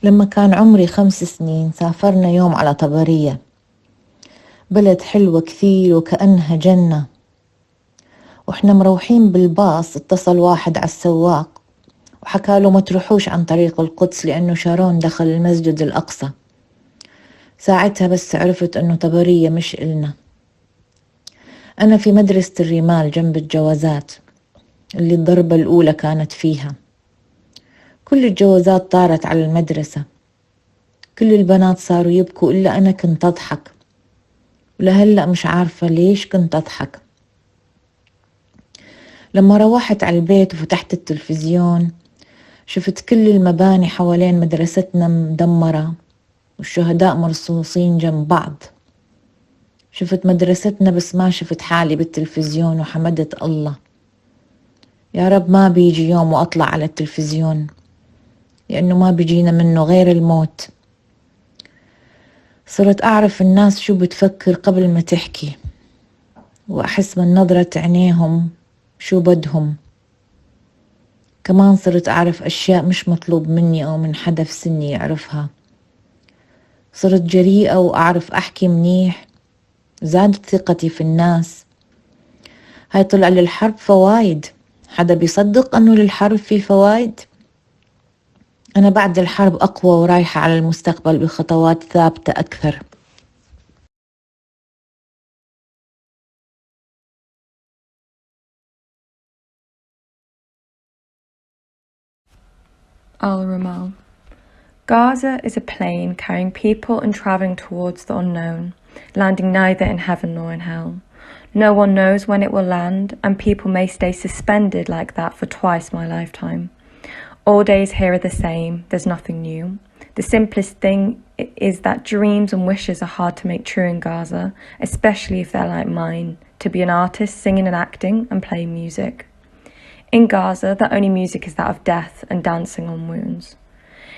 لما كان عمري 5 سنين سافرنا يوم على طبرية، بلد حلوة كثير وكأنها جنة. وإحنا مروحين بالباص اتصل واحد على السواق وحكى له ما تروحوش عن طريق القدس لأنه شارون دخل المسجد الأقصى. ساعتها بس عرفت أنه طبرية مش إلنا. أنا في مدرسة الرمال جنب الجوازات اللي الضربة الأولى كانت فيها. كل الجوازات طارت على المدرسة، كل البنات صاروا يبكوا إلا أنا كنت أضحك، ولهلأ مش عارفة ليش كنت أضحك. لما روحت على البيت وفتحت التلفزيون شفت كل المباني حوالين مدرستنا مدمرة والشهداء مرصوصين جنب بعض. شفت مدرستنا بس ما شفت حالي بالتلفزيون، وحمدت الله يا رب ما بيجي يوم وأطلع على التلفزيون، لأنه ما بيجينا منه غير الموت. صرت أعرف الناس شو بتفكر قبل ما تحكي، وأحس من نظرة عينيهم شو بدهم. كمان صرت أعرف أشياء مش مطلوب مني أو من حدا في سني يعرفها. صرت جريئة وأعرف أحكي منيح، زادت ثقتي في الناس. هاي طلع للحرب فوايد. حدا بيصدق أنه للحرب في فوايد؟ أنا بعد الحرب أقوى ورايحة على المستقبل بخطوات ثابتة أكثر. Al-Ramal. Gaza is a plane carrying people and travelling towards the unknown, landing neither in heaven nor in hell. No one knows when it will land, and people may stay suspended like that for twice my lifetime. All days here are the same, there's nothing new. The simplest thing is that dreams and wishes are hard to make true in Gaza, especially if they're like mine, to be an artist singing and acting and playing music. In Gaza, the only music is that of death and dancing on wounds.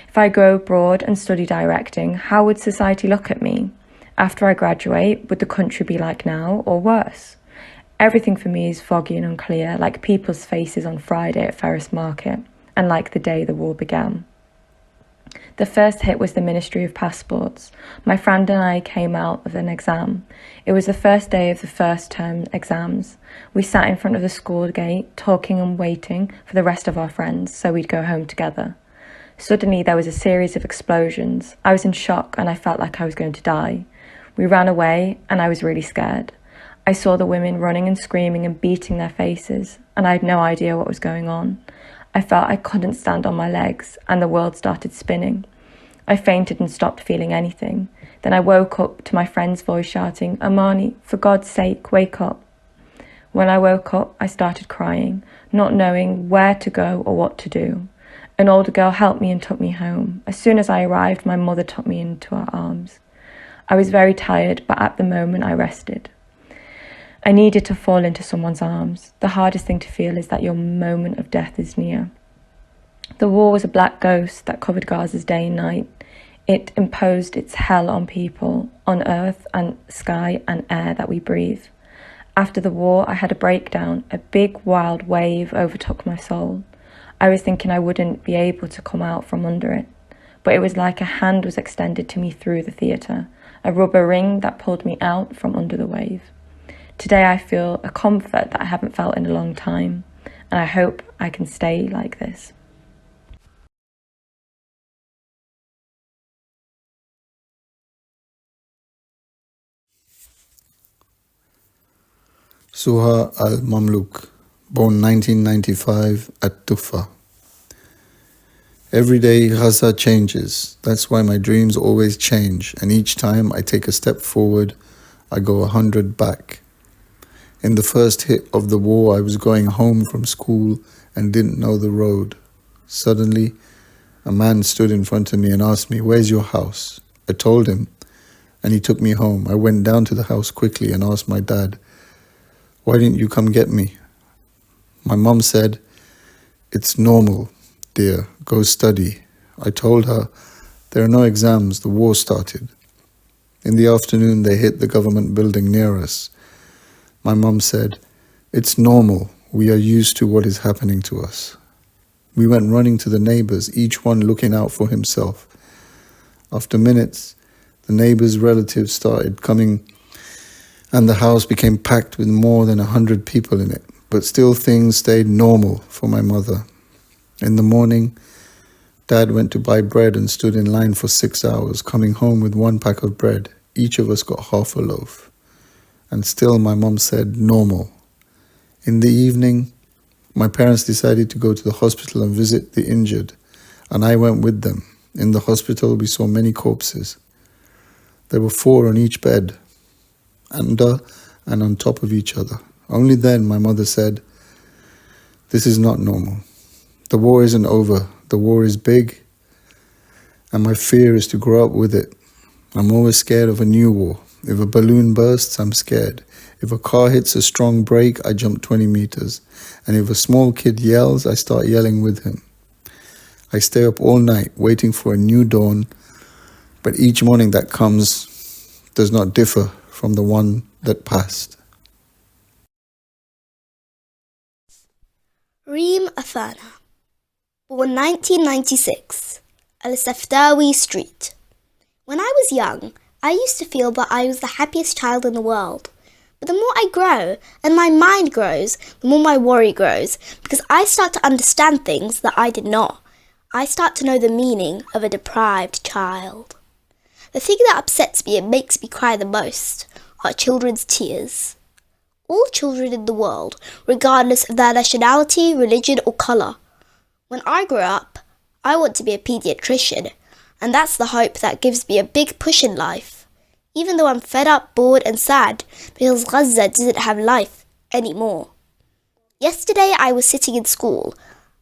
If I go abroad and study directing, how would society look at me? After I graduate, would the country be like now or worse? Everything for me is foggy and unclear, like people's faces on Friday at Ferris Market, and like the day the war began. The first hit was the Ministry of Passports. My friend and I came out of an exam. It was the first day of the first term exams. We sat in front of the school gate, talking and waiting for the rest of our friends, so we'd go home together. Suddenly there was a series of explosions. I was in shock and I felt like I was going to die. We ran away and I was really scared. I saw the women running and screaming and beating their faces, and I had no idea what was going on. I felt I couldn't stand on my legs and the world started spinning. I fainted and stopped feeling anything. Then I woke up to my friend's voice shouting, "Amani, for God's sake, wake up." When I woke up, I started crying, not knowing where to go or what to do. An older girl helped me and took me home. As soon as I arrived, my mother took me into her arms. I was very tired, but at the moment I rested. I needed to fall into someone's arms. The hardest thing to feel is that your moment of death is near. The war was a black ghost that covered Gaza's day and night. It imposed its hell on people, on earth and sky and air that we breathe. After the war, I had a breakdown. A big wild wave overtook my soul. I was thinking I wouldn't be able to come out from under it, but it was like a hand was extended to me through the theatre, a rubber ring that pulled me out from under the wave. Today I feel a comfort that I haven't felt in a long time, and I hope I can stay like this. Suha al-Mamluk, born 1995 at Tufa. Every day Gaza changes. That's why my dreams always change, and each time I take a step forward, I go 100 back. In the first hit of the war, I was going home from school and didn't know the road. Suddenly, a man stood in front of me and asked me, "Where's your house?" I told him, and he took me home. I went down to the house quickly and asked my dad, "Why didn't you come get me?" My mom said, "It's normal, dear, go study." I told her, "There are no exams, the war started." In the afternoon, they hit the government building near us. My mom said, "It's normal, we are used to what is happening to us." We went running to the neighbors, each one looking out for himself. After minutes, the neighbors' relatives started coming and the house became packed with more than 100 people in it. But still things stayed normal for my mother. In the morning, Dad went to buy bread and stood in line for 6 hours, coming home with 1 pack of bread. Each of us got half a loaf. And still my mom said normal. In the evening, my parents decided to go to the hospital and visit the injured, and I went with them. In the hospital, we saw many corpses. There were 4 on each bed, under and on top of each other. Only then my mother said, "This is not normal. The war isn't over. The war is big, and my fear is to grow up with it. I'm always scared of a new war. If a balloon bursts, I'm scared. If a car hits a strong brake, I jump 20 meters. And if a small kid yells, I start yelling with him. I stay up all night waiting for a new dawn, but each morning that comes does not differ from the one that passed." Reem Afana, born 1996, Al-Safdawi Street. When I was young, I used to feel that I was the happiest child in the world. But the more I grow and my mind grows, the more my worry grows, because I start to understand things that I did not. I start to know the meaning of a deprived child. The thing that upsets me and makes me cry the most are children's tears. All children in the world, regardless of their nationality, religion or colour. When I grow up, I want to be a paediatrician, and that's the hope that gives me a big push in life. Even though I'm fed up, bored and sad because Gaza doesn't have life anymore. Yesterday I was sitting in school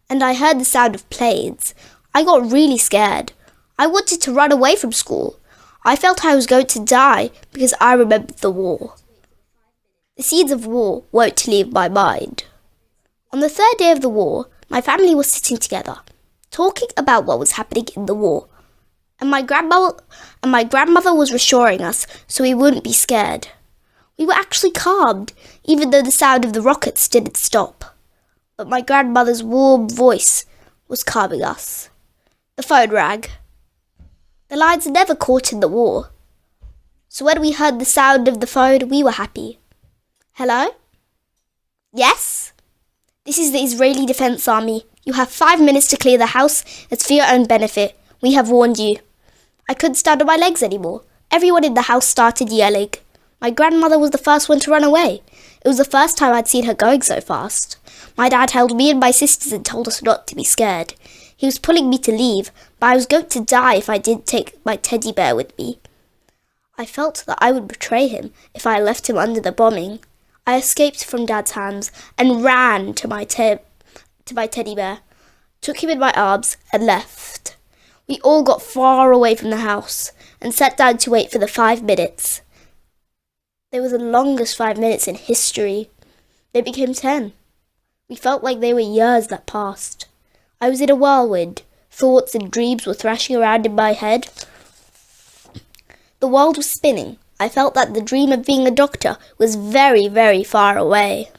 and I heard the sound of planes. I got really scared. I wanted to run away from school. I felt I was going to die because I remembered the war. The seeds of war won't leave my mind. On the 3rd day of the war, my family was sitting together, talking about what was happening in the war. And my grandmother was reassuring us so we wouldn't be scared. We were actually calmed, even though the sound of the rockets didn't stop. But my grandmother's warm voice was calming us. The phone rang. The lines never caught in the war. So when we heard the sound of the phone, we were happy. Hello? Yes? This is the Israeli Defense Army. You have 5 minutes to clear the house. It's for your own benefit. We have warned you. I couldn't stand on my legs anymore. Everyone in the house started yelling. My grandmother was the first one to run away. It was the first time I'd seen her going so fast. My dad held me and my sisters and told us not to be scared. He was pulling me to leave, but I was going to die if I didn't take my teddy bear with me. I felt that I would betray him if I left him under the bombing. I escaped from Dad's hands and ran to my teddy bear, took him in my arms and left. We all got far away from the house and sat down to wait for the 5 minutes. They were the longest 5 minutes in history. They became 10. We felt like they were years that passed. I was in a whirlwind. Thoughts and dreams were thrashing around in my head. The world was spinning. I felt that the dream of being a doctor was very, very far away.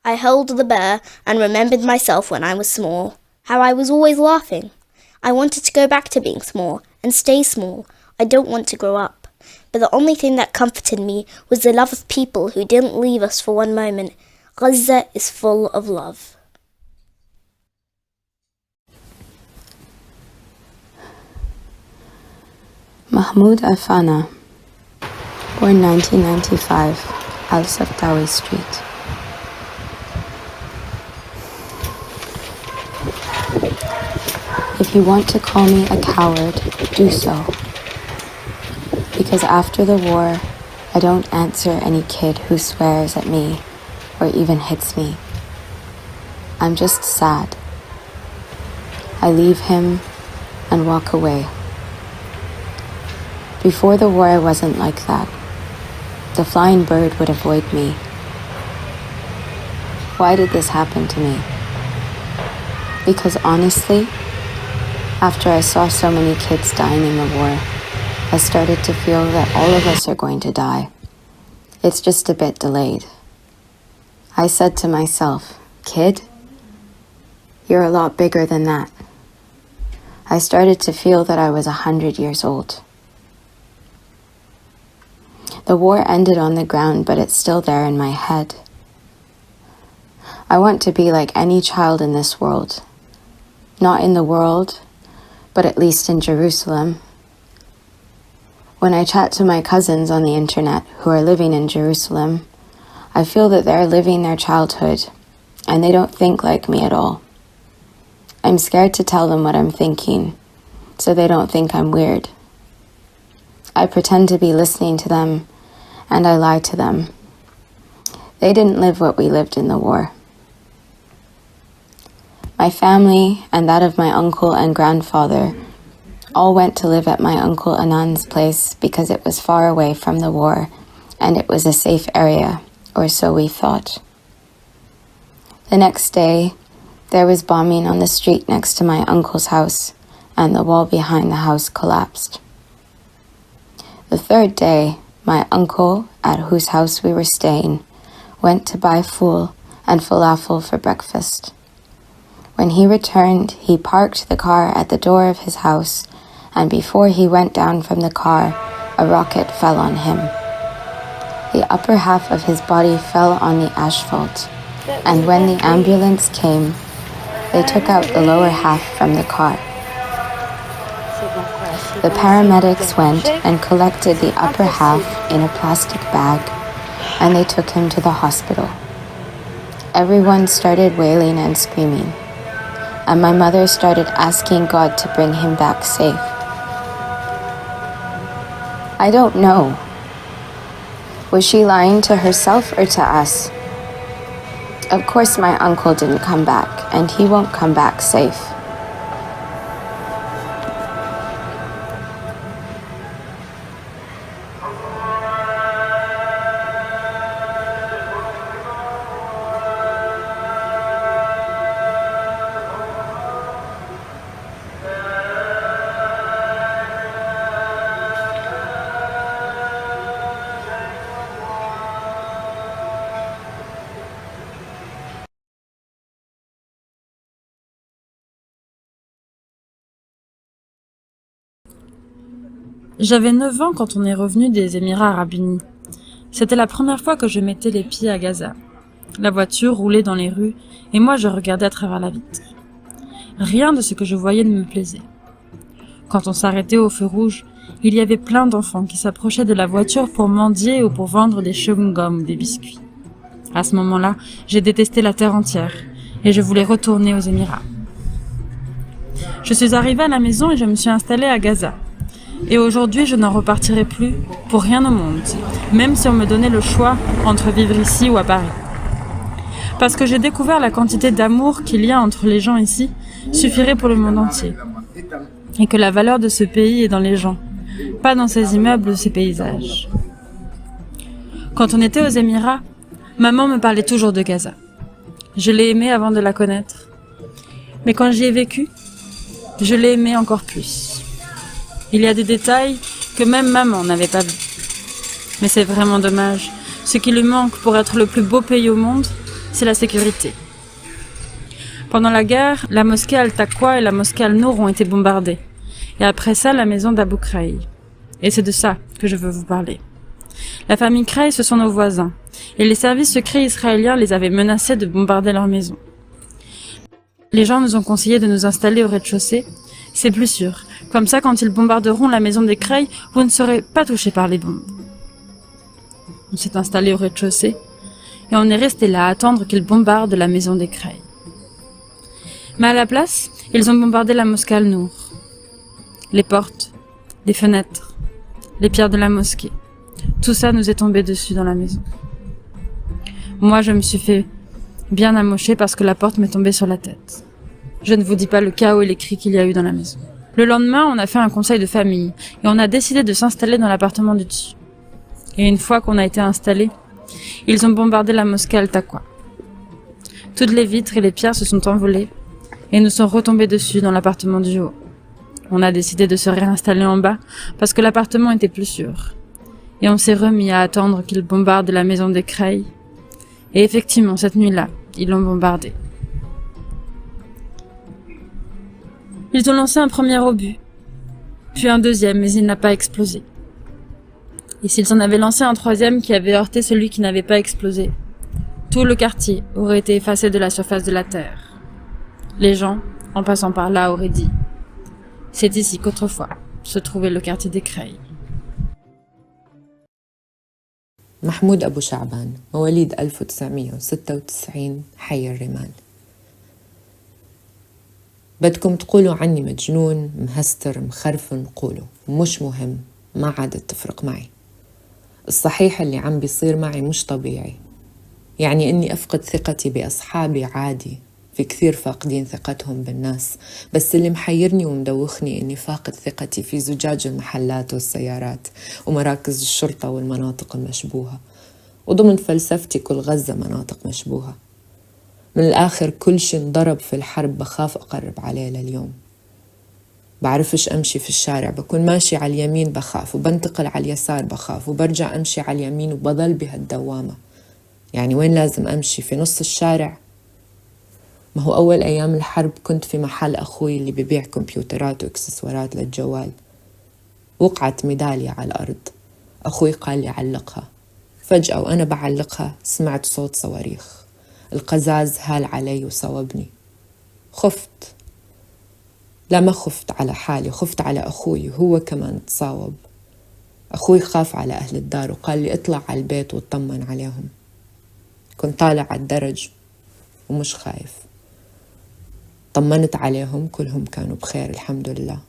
I held the bear and remembered myself when I was small, how I was always laughing. I wanted to go back to being small and stay small. I don't want to grow up. But the only thing that comforted me was the love of people who didn't leave us for one moment. Gaza is full of love. Mahmoud Afana, born 1995, Al-Safdawi Street. If you want to call me a coward, do so. Because after the war, I don't answer any kid who swears at me or even hits me. I'm just sad. I leave him and walk away. Before the war, I wasn't like that. The flying bird would avoid me. Why did this happen to me? Because honestly, after I saw so many kids dying in the war, I started to feel that all of us are going to die. It's just a bit delayed. I said to myself, "Kid, you're a lot bigger than that." I started to feel that I was 100 years old. The war ended on the ground, but it's still there in my head. I want to be like any child in this world. Not in the world, but at least in Jerusalem. When I chat to my cousins on the internet who are living in Jerusalem, I feel that they're living their childhood, and they don't think like me at all. I'm scared to tell them what I'm thinking, so they don't think I'm weird. I pretend to be listening to them, and I lie to them. They didn't live what we lived in the war. My family and that of my uncle and grandfather all went to live at my uncle Anand's place because it was far away from the war and it was a safe area, or so we thought. The next day, there was bombing on the street next to my uncle's house, and the wall behind the house collapsed. The third day, my uncle, at whose house we were staying, went to buy fool and falafel for breakfast. When he returned, he parked the car at the door of his house, and before he went down from the car, a rocket fell on him. The upper half of his body fell on the asphalt, and when the ambulance came, they took out the lower half from the car. The paramedics went and collected the upper half in a plastic bag, and they took him to the hospital. Everyone started wailing and screaming, and my mother started asking God to bring him back safe. I don't know. Was she lying to herself or to us? Of course my uncle didn't come back, and he won't come back safe. J'avais 9 ans quand on est revenu des Émirats Arabes Unis. C'était la première fois que je mettais les pieds à Gaza. La voiture roulait dans les rues et moi je regardais à travers la vitre. Rien de ce que je voyais ne me plaisait. Quand on s'arrêtait au feu rouge, il y avait plein d'enfants qui s'approchaient de la voiture pour mendier ou pour vendre des chewing-gums ou des biscuits. À ce moment-là, j'ai détesté la terre entière et je voulais retourner aux Émirats. Je suis arrivée à la maison et je me suis installée à Gaza. Et aujourd'hui, je n'en repartirai plus pour rien au monde, même si on me donnait le choix entre vivre ici ou à Paris. Parce que j'ai découvert la quantité d'amour qu'il y a entre les gens ici suffirait pour le monde entier. Et que la valeur de ce pays est dans les gens, pas dans ses immeubles ou ses paysages. Quand on était aux Émirats, maman me parlait toujours de Gaza. Je l'ai aimée avant de la connaître. Mais quand j'y ai vécu, je l'ai aimée encore plus. Il y a des détails que même maman n'avait pas vus. Mais c'est vraiment dommage. Ce qui lui manque pour être le plus beau pays au monde, c'est la sécurité. Pendant la guerre, la mosquée Al-Taqwa et la mosquée Al-Nour ont été bombardées. Et après ça, la maison d'Abu Kraï. Et c'est de ça que je veux vous parler. La famille Kraï, ce sont nos voisins. Et les services secrets israéliens les avaient menacés de bombarder leur maison. Les gens nous ont conseillé de nous installer au rez-de-chaussée. C'est plus sûr. Comme ça, quand ils bombarderont la maison des Kraï, vous ne serez pas touchés par les bombes. On s'est installé au rez-de-chaussée et on est resté là à attendre qu'ils bombardent la maison des Kraï. Mais à la place, ils ont bombardé la mosquée Al-Nour. Les portes, les fenêtres, les pierres de la mosquée. Tout ça nous est tombé dessus dans la maison. Moi, je me suis fait bien amocher parce que la porte m'est tombée sur la tête. Je ne vous dis pas le chaos et les cris qu'il y a eu dans la maison. Le lendemain, on a fait un conseil de famille et on a décidé de s'installer dans l'appartement du dessus. Et une fois qu'on a été installés, ils ont bombardé la mosquée Al-Taqwa. Toutes les vitres et les pierres se sont envolées et nous sont retombés dessus dans l'appartement du haut. On a décidé de se réinstaller en bas parce que l'appartement était plus sûr. Et on s'est remis à attendre qu'ils bombardent la maison des Kraï. Et effectivement, cette nuit-là, ils l'ont bombardée. Ils ont lancé un premier obus, puis un deuxième, mais il n'a pas explosé. Et s'ils en avaient lancé un troisième qui avait heurté celui qui n'avait pas explosé, tout le quartier aurait été effacé de la surface de la terre. Les gens, en passant par là, auraient dit « C'est ici qu'autrefois se trouvait le quartier des Creils. » محمود أبو شعبان، مواليد 1996، حي الرمال. بدكم تقولوا عني مجنون، مهستر، مخرفن، قولوا، مش مهم، ما عادت تفرق معي. الصحيح اللي عم بيصير معي مش طبيعي، يعني إني أفقد ثقتي بأصحابي عادي، في كثير فاقدين ثقتهم بالناس، بس اللي محيرني ومدوخني إني فاقد ثقتي في زجاج المحلات والسيارات ومراكز الشرطة والمناطق المشبوهة، وضمن فلسفتي كل غزة مناطق مشبوهة. من الآخر كل شي انضرب في الحرب بخاف أقرب عليه لليوم. بعرفش أمشي في الشارع، بكون ماشي على اليمين بخاف، وبنتقل على اليسار بخاف، وبرجع أمشي على اليمين وبضل بهالدوامة. يعني وين لازم أمشي؟ في نص الشارع؟ ما هو أول أيام الحرب كنت في محل أخوي اللي ببيع كمبيوترات وإكسسوارات للجوال. وقعت ميدالية على الأرض، أخوي قال لي علقها. فجأة وأنا بعلقها سمعت صوت صواريخ، القزاز هال علي وصوبني. خفت، لا ما خفت على حالي، خفت على أخوي وهو كمان تصاوب. أخوي خاف على أهل الدار وقال لي اطلع على البيت واطمن عليهم. كنت طالع على الدرج ومش خايف. طمنت عليهم، كلهم كانوا بخير الحمد لله.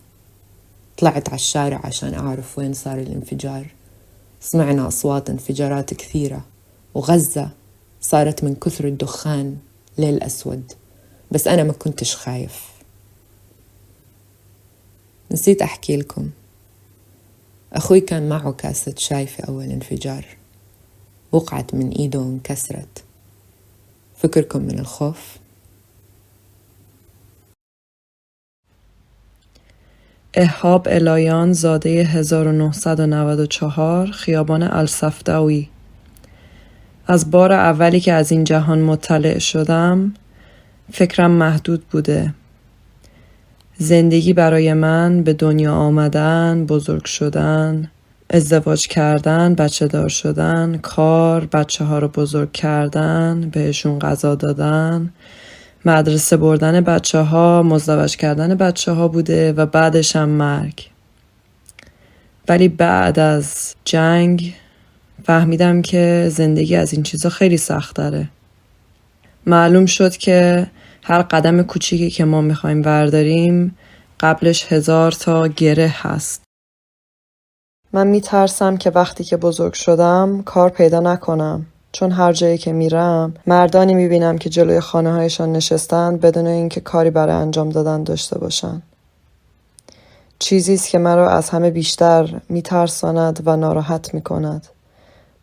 طلعت على الشارع عشان أعرف وين صار الانفجار. سمعنا أصوات انفجارات كثيرة، وغزة صارت من كثر الدخان ليل أسود، بس أنا ما كنتش خايف. نسيت أحكي لكم، أخوي كان معه كاسة شاي في أول انفجار، وقعت من إيده وانكسرت. فكركم من الخوف؟ اهاب الایان، زاده 1994، خیابان الصفداوی. از بار اولی که از این جهان مطلع شدم فکرم محدود بوده. زندگی برای من به دنیا آمدن، بزرگ شدن، ازدواج کردن، بچه دار شدن، کار، بچه ها رو بزرگ کردن، بهشون غذا دادن، مدرسه بردن بچه ها، مزدوج کردن بچه ها بوده و بعدش هم مرگ. ولی بعد از جنگ فهمیدم که زندگی از این چیزا خیلی سخت داره. معلوم شد که هر قدم کوچیکی که ما میخوایم برداریم قبلش 1000 تا گره هست. من میترسم که وقتی که بزرگ شدم کار پیدا نکنم، چون هر جایی که میرم مردانی میبینم که جلوی خانه هایشان نشستن بدون اینکه کاری برای انجام دادن داشته باشن. چیزیست که مرا از همه بیشتر میترساند و ناراحت میکند.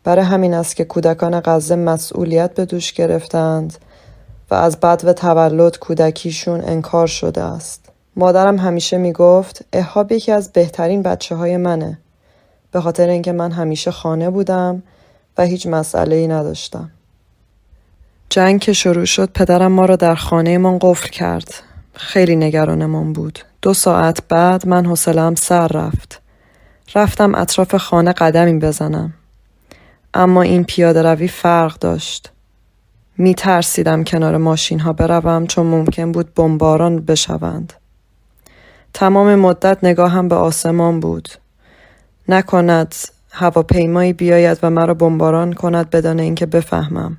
برای همین است که کودکان غزه مسئولیت به دوش گرفتند و از بدو تولد کودکیشون انکار شده است. مادرم همیشه میگفت اهاب یکی از بهترین بچه های منه، به خاطر اینکه من همیشه خانه بودم و هیچ مسئله‌ای نداشتم. جنگ که شروع شد پدرم ما را در خانه‌مان قفل کرد. خیلی نگرانمان بود. 2 ساعت بعد من حوصله‌ام سر رفت. رفتم اطراف خانه قدمی بزنم. اما این پیاده روی فرق داشت. می ترسیدم کنار ماشین ها بروم چون ممکن بود بمباران بشوند. تمام مدت نگاهم به آسمان بود. نکند هواپیمایی بیاید و مرا بمباران کند بدون اینکه بفهمم.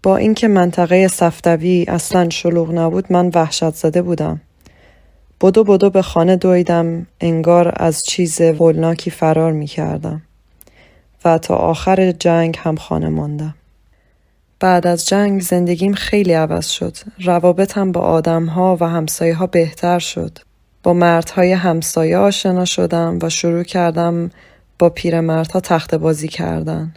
با اینکه منطقه صفدوی اصلاً شلوغ نبود من وحشت زده بودم. بدو به خانه دویدم، انگار از چیز هولناکی فرار می کردم. و تا آخر جنگ هم خانه ماندم. بعد از جنگ زندگیم خیلی عوض شد. روابطم با آدم‌ها و همسایه‌ها بهتر شد. با مردهای همسایه آشنا شدم و شروع کردم با پیرمردها تخته بازی کردن.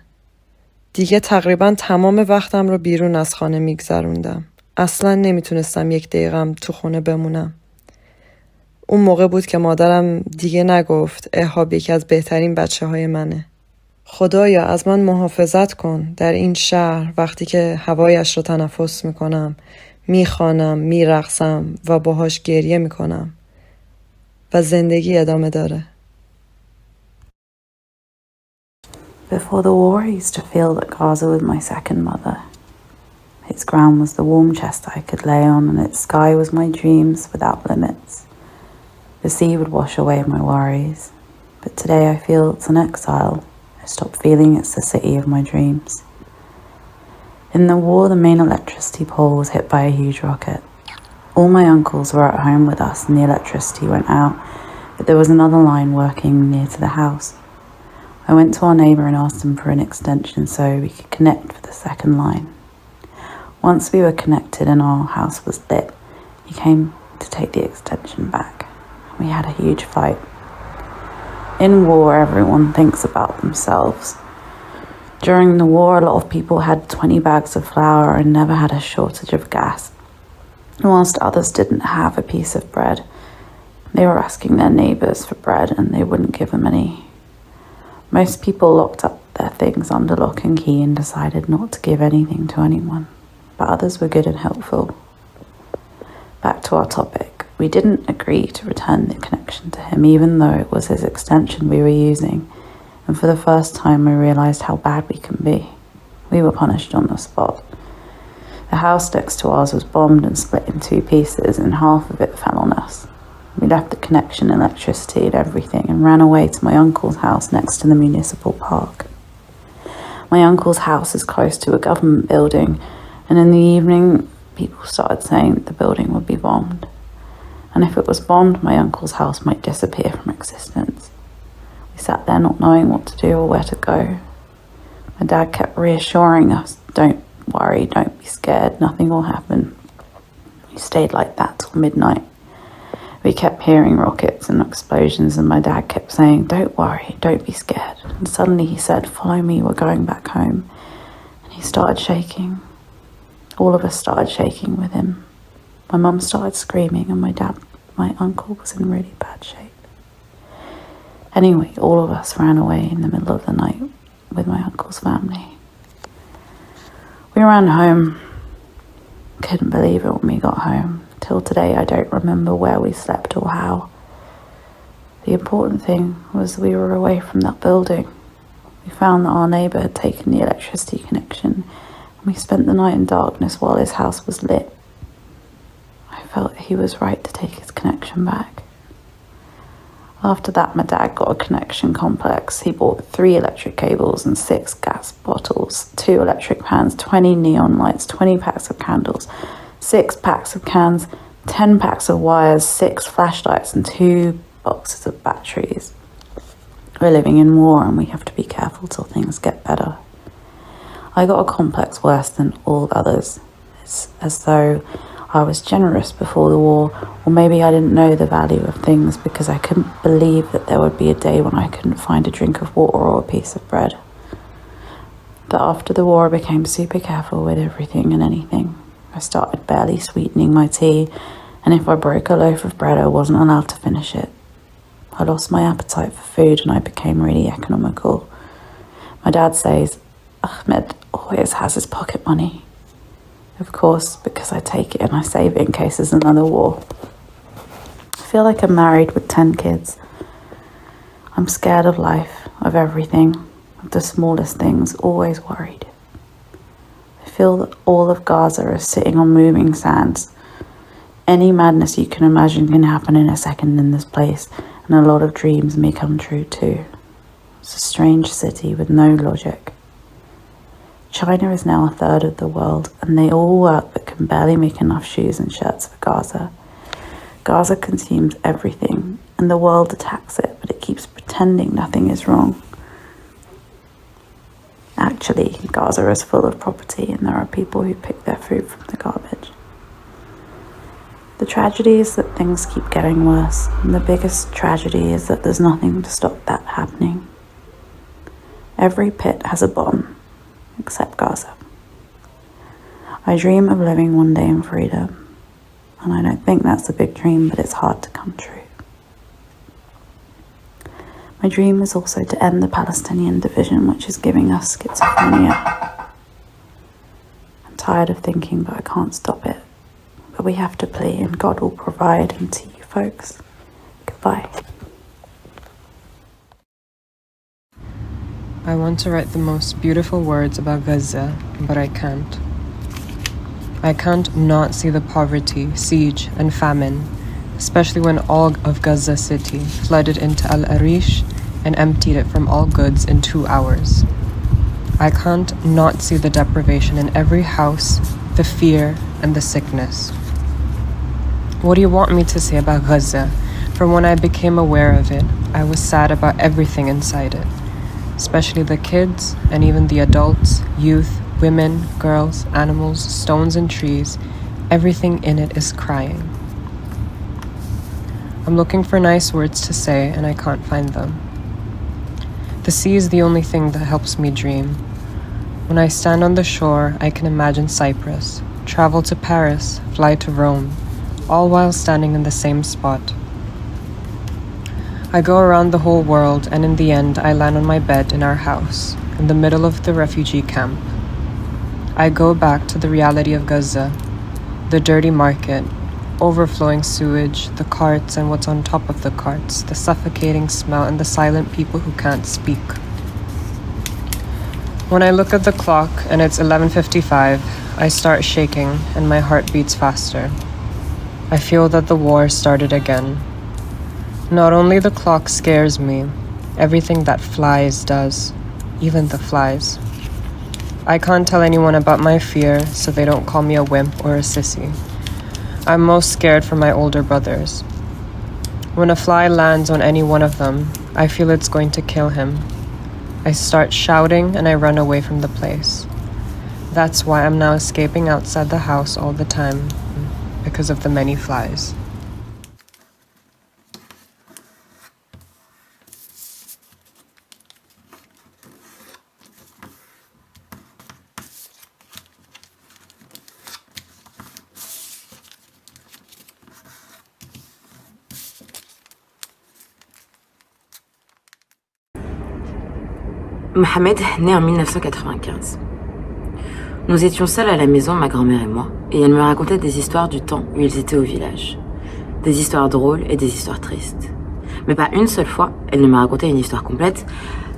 دیگه تقریبا تمام وقتم رو بیرون از خانه میگذروندم. اصلا نمیتونستم 1 دقیقم تو خونه بمونم. اون موقع بود که مادرم دیگه نگفت اهاب یکی از بهترین بچه‌های منه. خدایا از من محافظت کن در این شهر وقتی که هوایش رو تنفس میکنم، میخوانم، میرقصم و باهاش گریه میکنم و زندگی ادامه داره. Before the war, I used to feel that Gaza was my second mother. Its ground was the warm chest I could lay on, and its sky was my dreams without limits. The sea would wash away my worries, but today I feel it's an exile. I stopped feeling it's the city of my dreams. In the war, the main electricity pole was hit by a huge rocket. All my uncles were at home with us and the electricity went out, but there was another line working near to the house. I went to our neighbour and asked him for an extension so we could connect with the second line. Once we were connected and our house was lit, he came to take the extension back. We had a huge fight. In war, everyone thinks about themselves. During the war, a lot of people had 20 bags of flour and never had a shortage of gas, whilst others didn't have a piece of bread. They were asking their neighbours for bread and they wouldn't give them any. Most people locked up their things under lock and key and decided not to give anything to anyone, but others were good and helpful. Back to our topic. We didn't agree to return the connection to him, even though it was his extension we were using, and for the first time we realised how bad we can be. We were punished on the spot. The house next to ours was bombed and split in 2 pieces, and half of it fell on us. We left the connection, electricity and everything and ran away to my uncle's house next to the municipal park. My uncle's house is close to a government building, and in the evening people started saying that the building would be bombed. And if it was bombed, my uncle's house might disappear from existence. We sat there not knowing what to do or where to go. My dad kept reassuring us, "Don't worry, don't be scared, nothing will happen." We stayed like that till midnight. We kept hearing rockets and explosions and my dad kept saying, "Don't worry, don't be scared." And suddenly he said, "Follow me, we're going back home." And he started shaking. All of us started shaking with him. My mum started screaming and my uncle was in really bad shape. Anyway, all of us ran away in the middle of the night with my uncle's family. We ran home. Couldn't believe it when we got home. Till today, I don't remember where we slept or how. The important thing was we were away from that building. We found that our neighbour had taken the electricity connection, and we spent the night in darkness while his house was lit. I felt he was right to take his connection back. After that, my dad got a connection complex. He bought 3 electric cables and 6 gas bottles, 2 electric pans, 20 neon lights, 20 packs of candles, 6 packs of cans, 10 packs of wires, 6 flashlights and 2 boxes of batteries. We're living in war and we have to be careful till things get better. I got a complex worse than all others. It's as though I was generous before the war, or maybe I didn't know the value of things because I couldn't believe that there would be a day when I couldn't find a drink of water or a piece of bread. But after the war, I became super careful with everything and anything. I started barely sweetening my tea, and if I broke a loaf of bread, I wasn't allowed to finish it. I lost my appetite for food and I became really economical. My dad says, Ahmed always has his pocket money. Of course, because I take it and I save it in case there's another war. I feel like I'm married with 10 kids. I'm scared of life, of everything, of the smallest things, always worried. I feel that all of Gaza is sitting on moving sands. Any madness you can imagine can happen in a second in this place, and a lot of dreams may come true too. It's a strange city with no logic. China is now 1/3 of the world, and they all work but can barely make enough shoes and shirts for Gaza. Gaza consumes everything, and the world attacks it, but it keeps pretending nothing is wrong. Actually, Gaza is full of property, and there are people who pick their food from the garbage. The tragedy is that things keep getting worse, and the biggest tragedy is that there's nothing to stop that happening. Every pit has a bottom, except Gaza. I dream of living one day in freedom, and I don't think that's a big dream, but it's hard to come true. My dream is also to end the Palestinian division, which is giving us schizophrenia. I'm tired of thinking, but I can't stop it. But we have to play, and God will provide. And to you folks, goodbye. I want to write the most beautiful words about Gaza, but I can't. I can't not see the poverty, siege, and famine, especially when all of Gaza City flooded into Al Arish and emptied it from all goods in 2 hours. I can't not see the deprivation in every house, the fear, and the sickness. What do you want me to say about Gaza? From when I became aware of it, I was sad about everything inside it, especially the kids and even the adults, youth, women, girls, animals, stones and trees. Everything in it is crying. I'm looking for nice words to say and I can't find them. The sea is the only thing that helps me dream. When I stand on the shore, I can imagine Cyprus, travel to Paris, fly to Rome, all while standing in the same spot. I go around the whole world, and in the end, I land on my bed in our house, in the middle of the refugee camp. I go back to the reality of Gaza, the dirty market, overflowing sewage, the carts and what's on top of the carts, the suffocating smell, and the silent people who can't speak. When I look at the clock and it's 11:55, I start shaking and my heart beats faster. I feel that the war started again. Not only the clock scares me, everything that flies does, even the flies. I can't tell anyone about my fear so they don't call me a wimp or a sissy. I'm most scared for my older brothers. When a fly lands on any one of them, I feel it's going to kill him. I start shouting and I run away from the place. That's why I'm now escaping outside the house all the time, because of the many flies. Mohamed naît en 1995. Nous étions seuls à la maison, ma grand-mère et moi, et elle me racontait des histoires du temps où ils étaient au village. Des histoires drôles et des histoires tristes. Mais pas une seule fois, elle ne m'a raconté une histoire complète,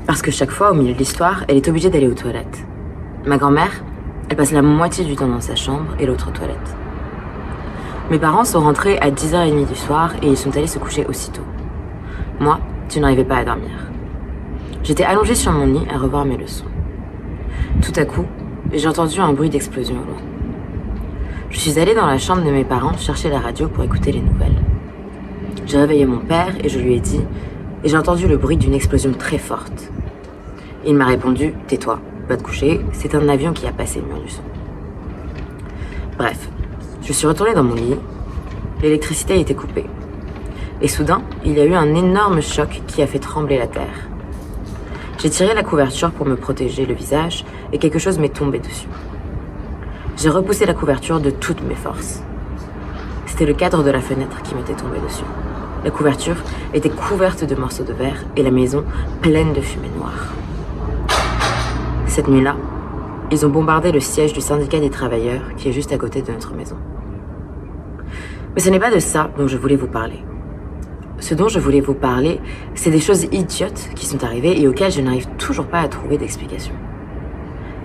parce que chaque fois, au milieu de l'histoire, elle est obligée d'aller aux toilettes. Ma grand-mère, elle passe la moitié du temps dans sa chambre et l'autre aux toilettes. Mes parents sont rentrés à 10h30 du soir et ils sont allés se coucher aussitôt. Moi, je n'arrivais pas à dormir. J'étais allongée sur mon lit à revoir mes leçons. Tout à coup, j'ai entendu un bruit d'explosion au loin. Je suis allée dans la chambre de mes parents chercher la radio pour écouter les nouvelles. J'ai réveillé mon père et je lui ai dit, et j'ai entendu le bruit d'une explosion très forte. Il m'a répondu, tais-toi, va te coucher, c'est un avion qui a passé le mur du son. Bref, je suis retournée dans mon lit, l'électricité était coupée. Et soudain, il y a eu un énorme choc qui a fait trembler la terre. J'ai tiré la couverture pour me protéger le visage et quelque chose m'est tombé dessus. J'ai repoussé la couverture de toutes mes forces. C'était le cadre de la fenêtre qui m'était tombé dessus. La couverture était couverte de morceaux de verre et la maison pleine de fumée noire. Cette nuit-là, ils ont bombardé le siège du syndicat des travailleurs qui est juste à côté de notre maison. Mais ce n'est pas de ça dont je voulais vous parler. Ce dont je voulais vous parler, c'est des choses idiotes qui sont arrivées et auxquelles je n'arrive toujours pas à trouver d'explication.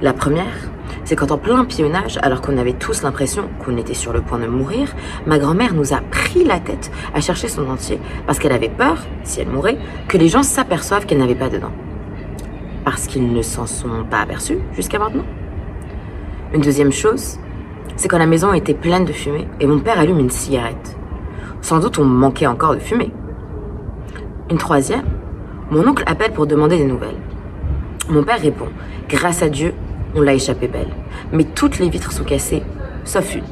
La première, c'est quand en plein pionnage, alors qu'on avait tous l'impression qu'on était sur le point de mourir, ma grand-mère nous a pris la tête à chercher son dentier parce qu'elle avait peur, si elle mourait, que les gens s'aperçoivent qu'elle n'avait pas de dents. Parce qu'ils ne s'en sont pas aperçus jusqu'à maintenant. Une deuxième chose, c'est quand la maison était pleine de fumée et mon père allume une cigarette. Sans doute on manquait encore de fumée. Une troisième, mon oncle appelle pour demander des nouvelles. Mon père répond, grâce à Dieu, on l'a échappé belle. Mais toutes les vitres sont cassées, sauf une.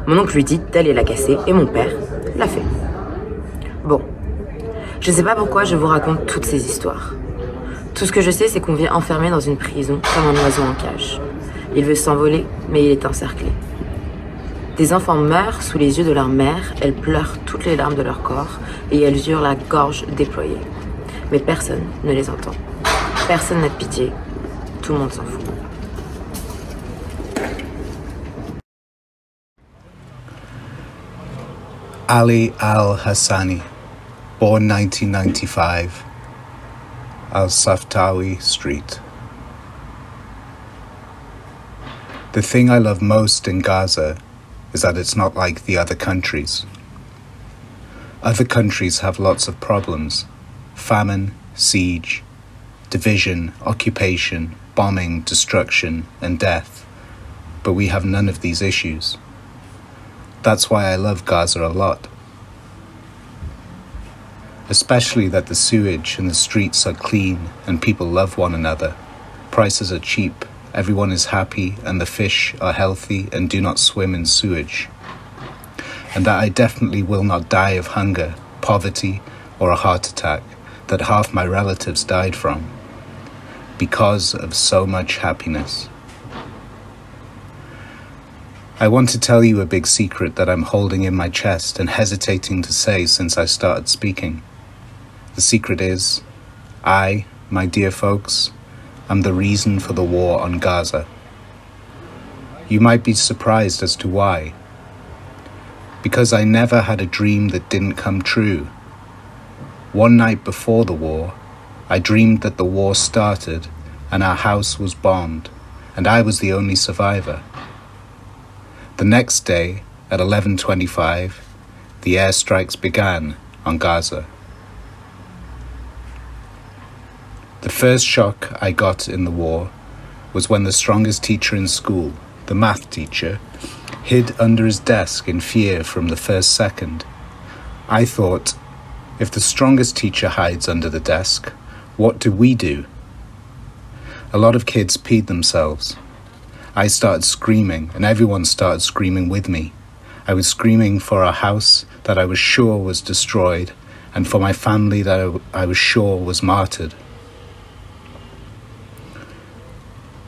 Mon oncle lui dit d'aller la casser et mon père l'a fait. Bon, je ne sais pas pourquoi je vous raconte toutes ces histoires. Tout ce que je sais, c'est qu'on vit enfermé dans une prison comme un oiseau en cage. Il veut s'envoler, mais il est encerclé. Des enfants meurent sous les yeux de leur mère, elles pleurent toutes les larmes de leur corps et elles hurlent la gorge déployée. Mais personne ne les entend. Personne n'a de pitié. Tout le monde s'en fout. Ali al-Hassani, born 1995. Al-Saftawi Street. The thing I love most in Gaza is that it's not like the other countries. Other countries have lots of problems: famine, siege, division, occupation, bombing, destruction, and death. But we have none of these issues. That's why I love Gaza a lot. Especially that the sewage and the streets are clean and people love one another. Prices are cheap, everyone is happy, and the fish are healthy and do not swim in sewage. And that I definitely will not die of hunger, poverty, or a heart attack that half my relatives died from, because of so much happiness. I want to tell you a big secret that I'm holding in my chest and hesitating to say since I started speaking. The secret is, I, my dear folks, am the reason for the war on Gaza. You might be surprised as to why. Because I never had a dream that didn't come true. One night before the war, I dreamed that the war started and our house was bombed, and I was the only survivor. The next day, at 11:25, the airstrikes began on Gaza. The first shock I got in the war was when the strongest teacher in school, the math teacher, hid under his desk in fear from the first second. I thought, if the strongest teacher hides under the desk, what do we do? A lot of kids peed themselves. I started screaming, and everyone started screaming with me. I was screaming for our house that I was sure was destroyed, and for my family that I was sure was martyred.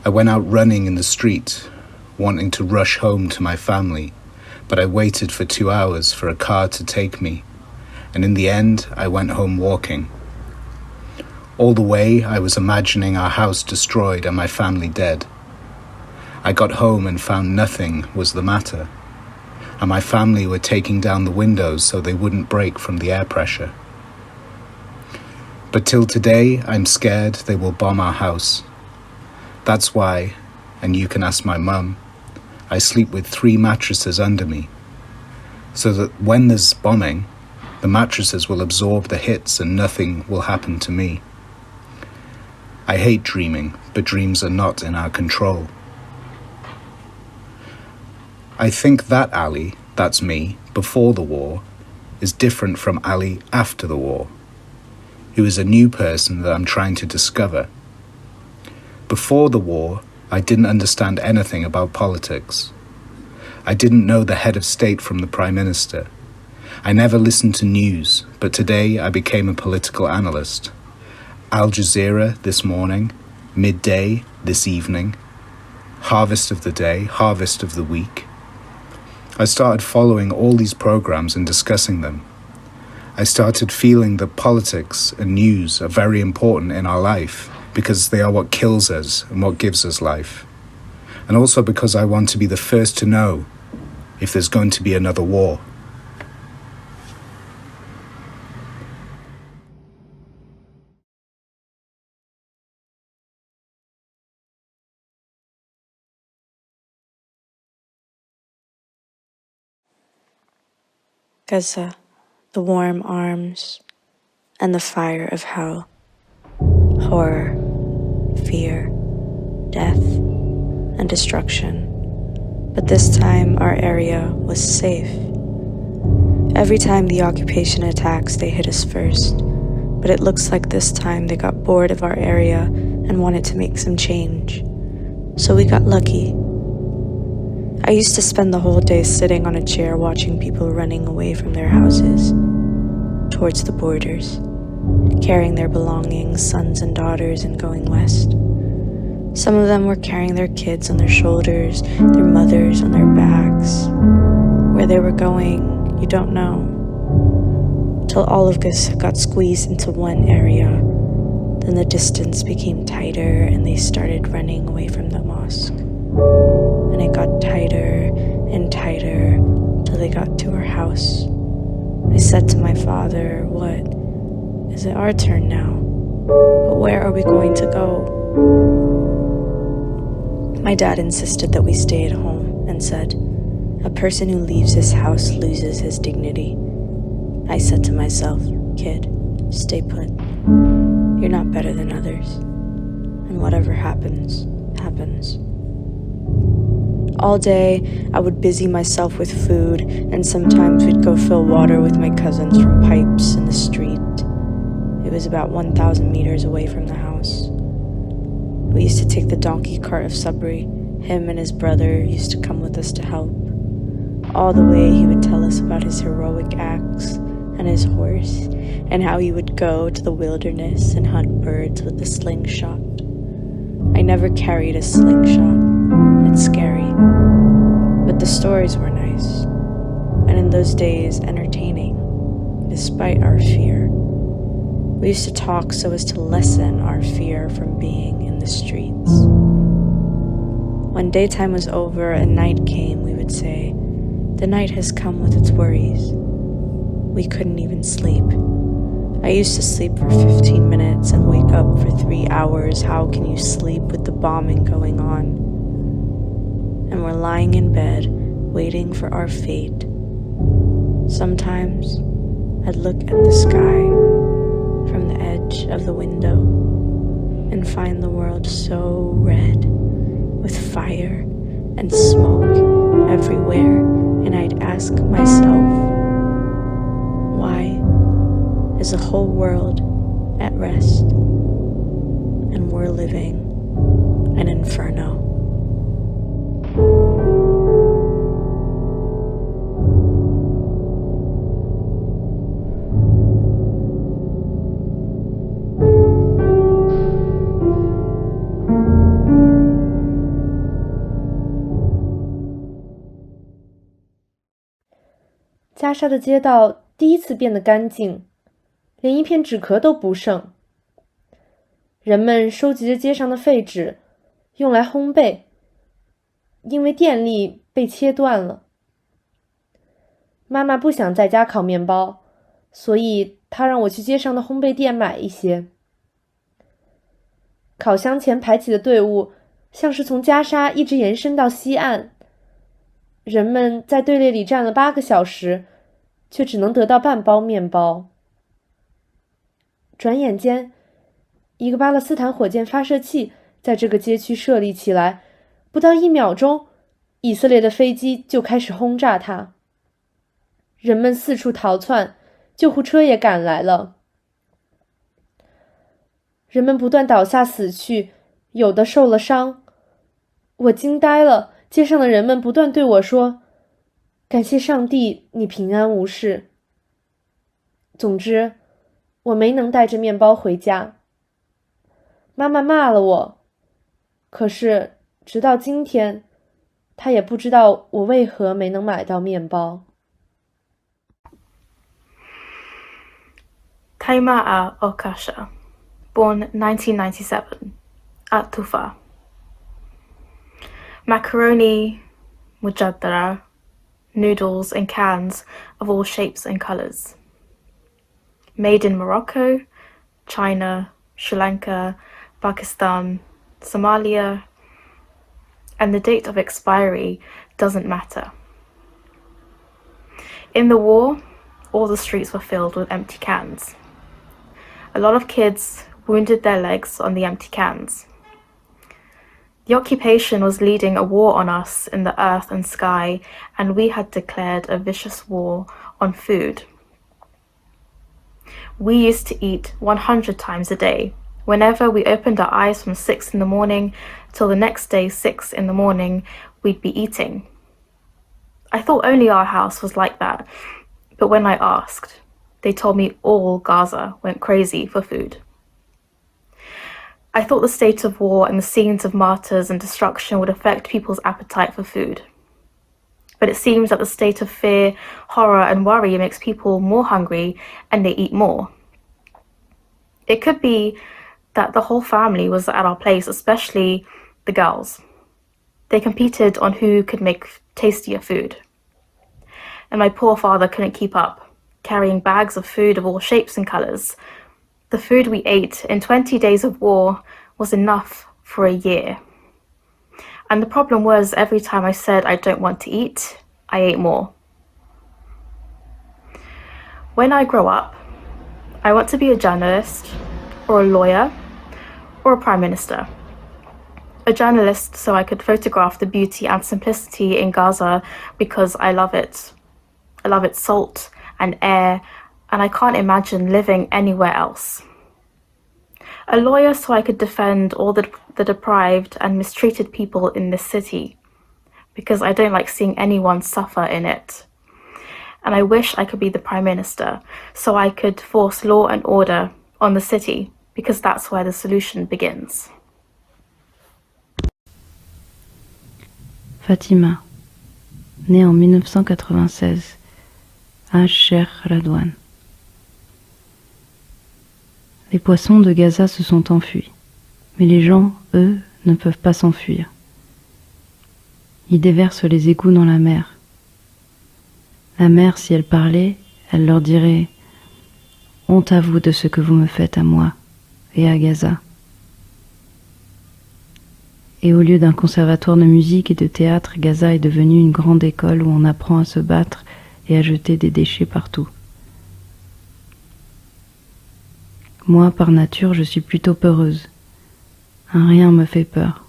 I went out running in the street, wanting to rush home to my family, but I waited for 2 hours for a car to take me, and in the end, I went home walking. All the way, I was imagining our house destroyed and my family dead. I got home and found nothing was the matter, and my family were taking down the windows so they wouldn't break from the air pressure. But till today, I'm scared they will bomb our house. That's why, and you can ask my mum, I sleep with 3 mattresses under me, so that when there's bombing, the mattresses will absorb the hits and nothing will happen to me. I hate dreaming, but dreams are not in our control. I think that Ali, that's me, before the war, is different from Ali after the war, who is a new person that I'm trying to discover. Before the war, I didn't understand anything about politics. I didn't know the head of state from the Prime Minister. I never listened to news, but today I became a political analyst. Al Jazeera this morning, midday this evening, harvest of the day, harvest of the week. I started following all these programs and discussing them. I started feeling that politics and news are very important in our life because they are what kills us and what gives us life. And also because I want to be the first to know if there's going to be another war. Gaza, the warm arms, and the fire of hell. Horror, fear, death, and destruction. But this time our area was safe. Every time the occupation attacks, they hit us first. But it looks like this time they got bored of our area and wanted to make some change. So we got lucky. I used to spend the whole day sitting on a chair watching people running away from their houses towards the borders, carrying their belongings, sons and daughters, and going west. Some of them were carrying their kids on their shoulders, their mothers on their backs. Where they were going, you don't know. Till all of us got squeezed into one area. Then the distance became tighter and they started running away from the mosque. And it got tighter and tighter till they got to our house. I said to my father, "What? Is it our turn now?" But where are we going to go? My dad insisted that we stay at home and said, "A person who leaves his house loses his dignity." I said to myself, "Kid, stay put. You're not better than others. And whatever happens, happens." All day, I would busy myself with food, and sometimes we'd go fill water with my cousins from pipes in the street. It was about 1,000 meters away from the house. We used to take the donkey cart of Sabri. Him and his brother used to come with us to help. All the way, he would tell us about his heroic acts and his horse, and how he would go to the wilderness and hunt birds with a slingshot. I never carried a slingshot. It's scary. But the stories were nice, and in those days, entertaining, despite our fear. We used to talk so as to lessen our fear from being in the streets. When daytime was over and night came, we would say, "The night has come with its worries." We couldn't even sleep. I used to sleep for 15 minutes and wake up for 3 hours. How can you sleep with the bombing going on? And we're lying in bed, waiting for our fate. Sometimes I'd look at the sky from the edge of the window and find the world so red, with fire and smoke everywhere, and I'd ask myself, why is the whole world at rest and we're living an inferno?加沙的街道第一次变得干净，连一片纸壳都不剩。人们收集着街上的废纸，用来烘焙，因为电力被切断了。妈妈不想在家烤面包，所以她让我去街上的烘焙店买一些。烤箱前排起的队伍，像是从加沙一直延伸到西岸。人们在队列里站了8个小时，却只能得到半包面包。转眼间，一个巴勒斯坦火箭发射器在这个街区设立起来，不到1秒钟，以色列的飞机就开始轰炸它。人们四处逃窜，救护车也赶来了。人们不断倒下死去，有的受了伤。我惊呆了，街上的人们不断对我说，感谢上帝，你平安无事。总之，我没能带着面包回家。妈妈骂了我，可是直到今天，她也不知道我为何没能买到面包。Kaima'a Okasha, born 1997, at Tufa. Macaroni, mujadara, noodles in cans of all shapes and colours. Made in Morocco, China, Sri Lanka, Pakistan, Somalia, and the date of expiry doesn't matter. In the war, all the streets were filled with empty cans. A lot of kids wounded their legs on the empty cans. The occupation was leading a war on us in the earth and sky, and we had declared a vicious war on food. We used to eat 100 times a day. Whenever we opened our eyes from 6 in the morning till the next day 6 in the morning, we'd be eating. I thought only our house was like that, but when I asked, they told me all Gaza went crazy for food. I thought the state of war and the scenes of martyrs and destruction would affect people's appetite for food. But it seems that the state of fear, horror and worry makes people more hungry and they eat more. It could be that the whole family was at our place, especially the girls. They competed on who could make tastier food. And my poor father couldn't keep up, carrying bags of food of all shapes and colours. the food we ate in 20 days of war was enough for a year. And the problem was, every time I said I don't want to eat, I ate more. When I grow up, I want to be a journalist, or a lawyer, or a prime minister. A journalist so I could photograph the beauty and simplicity in Gaza because I love it. I love its salt and air, and I can't imagine living anywhere else. A lawyer so I could defend all the deprived and mistreated people in this city, because I don't like seeing anyone suffer in it. And I wish I could be the Prime Minister so I could force law and order on the city, because that's where the solution begins. Fatima, née en 1996, âge Cher Radouane. Les poissons de Gaza se sont enfuis, mais les gens, eux, ne peuvent pas s'enfuir. Ils déversent les égouts dans la mer. La mer, si elle parlait, elle leur dirait « Honte à vous de ce que vous me faites à moi et à Gaza ». Et au lieu d'un conservatoire de musique et de théâtre, Gaza est devenue une grande école où on apprend à se battre et à jeter des déchets partout. Moi, par nature, je suis plutôt peureuse. Un rien me fait peur.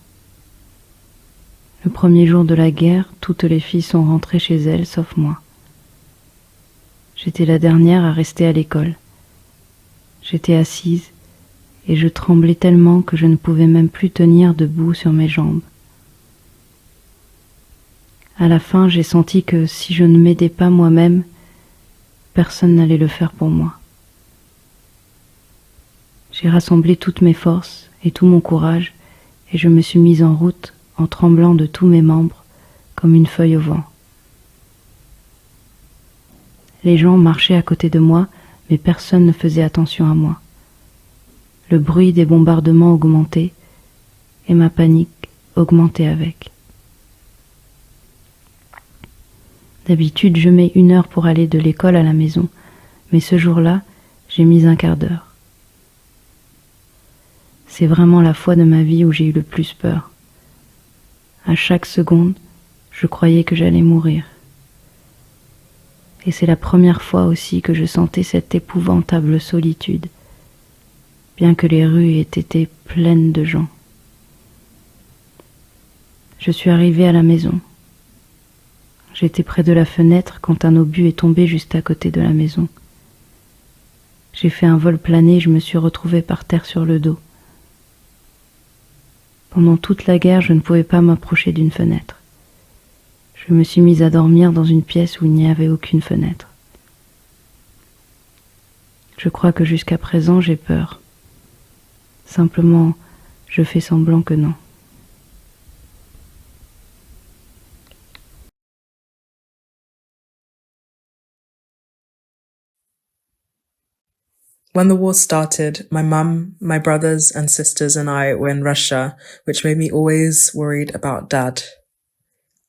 Le premier jour de la guerre, toutes les filles sont rentrées chez elles, sauf moi. J'étais la dernière à rester à l'école. J'étais assise et je tremblais tellement que je ne pouvais même plus tenir debout sur mes jambes. À la fin, j'ai senti que si je ne m'aidais pas moi-même, personne n'allait le faire pour moi. J'ai rassemblé toutes mes forces et tout mon courage et je me suis mise en route en tremblant de tous mes membres comme une feuille au vent. Les gens marchaient à côté de moi, mais personne ne faisait attention à moi. Le bruit des bombardements augmentait et ma panique augmentait avec. D'habitude, je mets 1 heure pour aller de l'école à la maison, mais ce jour-là, j'ai mis 1/4 d'heure. C'est vraiment la fois de ma vie où j'ai eu le plus peur. À chaque seconde, je croyais que j'allais mourir. Et c'est la première fois aussi que je sentais cette épouvantable solitude, bien que les rues aient été pleines de gens. Je suis arrivée à la maison. J'étais près de la fenêtre quand un obus est tombé juste à côté de la maison. J'ai fait un vol plané et je me suis retrouvée par terre sur le dos. Pendant toute la guerre, je ne pouvais pas m'approcher d'une fenêtre. Je me suis mise à dormir dans une pièce où il n'y avait aucune fenêtre. Je crois que jusqu'à présent, j'ai peur. Simplement, je fais semblant que non. When the war started, my mum, my brothers and sisters and I were in Russia, which made me always worried about Dad.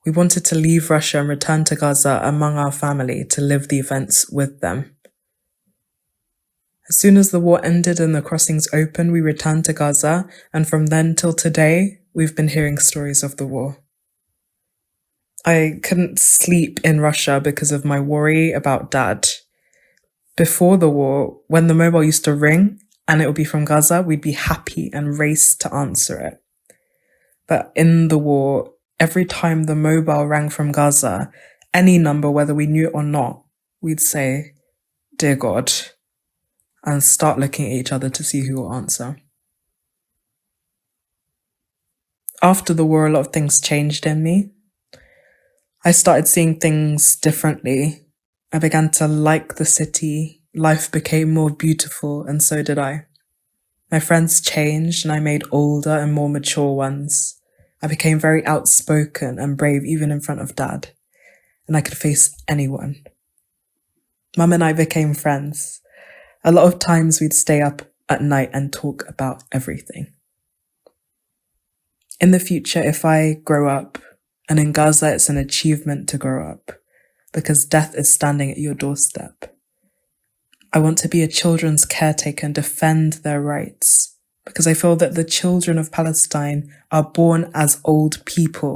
We wanted to leave Russia and return to Gaza among our family to live the events with them. As soon as the war ended and the crossings opened, we returned to Gaza, and from then till today, we've been hearing stories of the war. I couldn't sleep in Russia because of my worry about Dad. Before the war, when the mobile used to ring and it would be from Gaza, we'd be happy and race to answer it. But in the war, every time the mobile rang from Gaza, any number, whether we knew it or not, we'd say, "Dear God," and start looking at each other to see who will answer. After the war, a lot of things changed in me. I started seeing things differently. I began to like the city. Life became more beautiful, and so did I. My friends changed, and I made older and more mature ones. I became very outspoken and brave, even in front of Dad, and I could face anyone. Mum and I became friends. A lot of times we'd stay up at night and talk about everything. In the future, if I grow up, and in Gaza it's an achievement to grow up, because death is standing at your doorstep, I want to be a children's caretaker and defend their rights, because I feel that the children of Palestine are born as old people.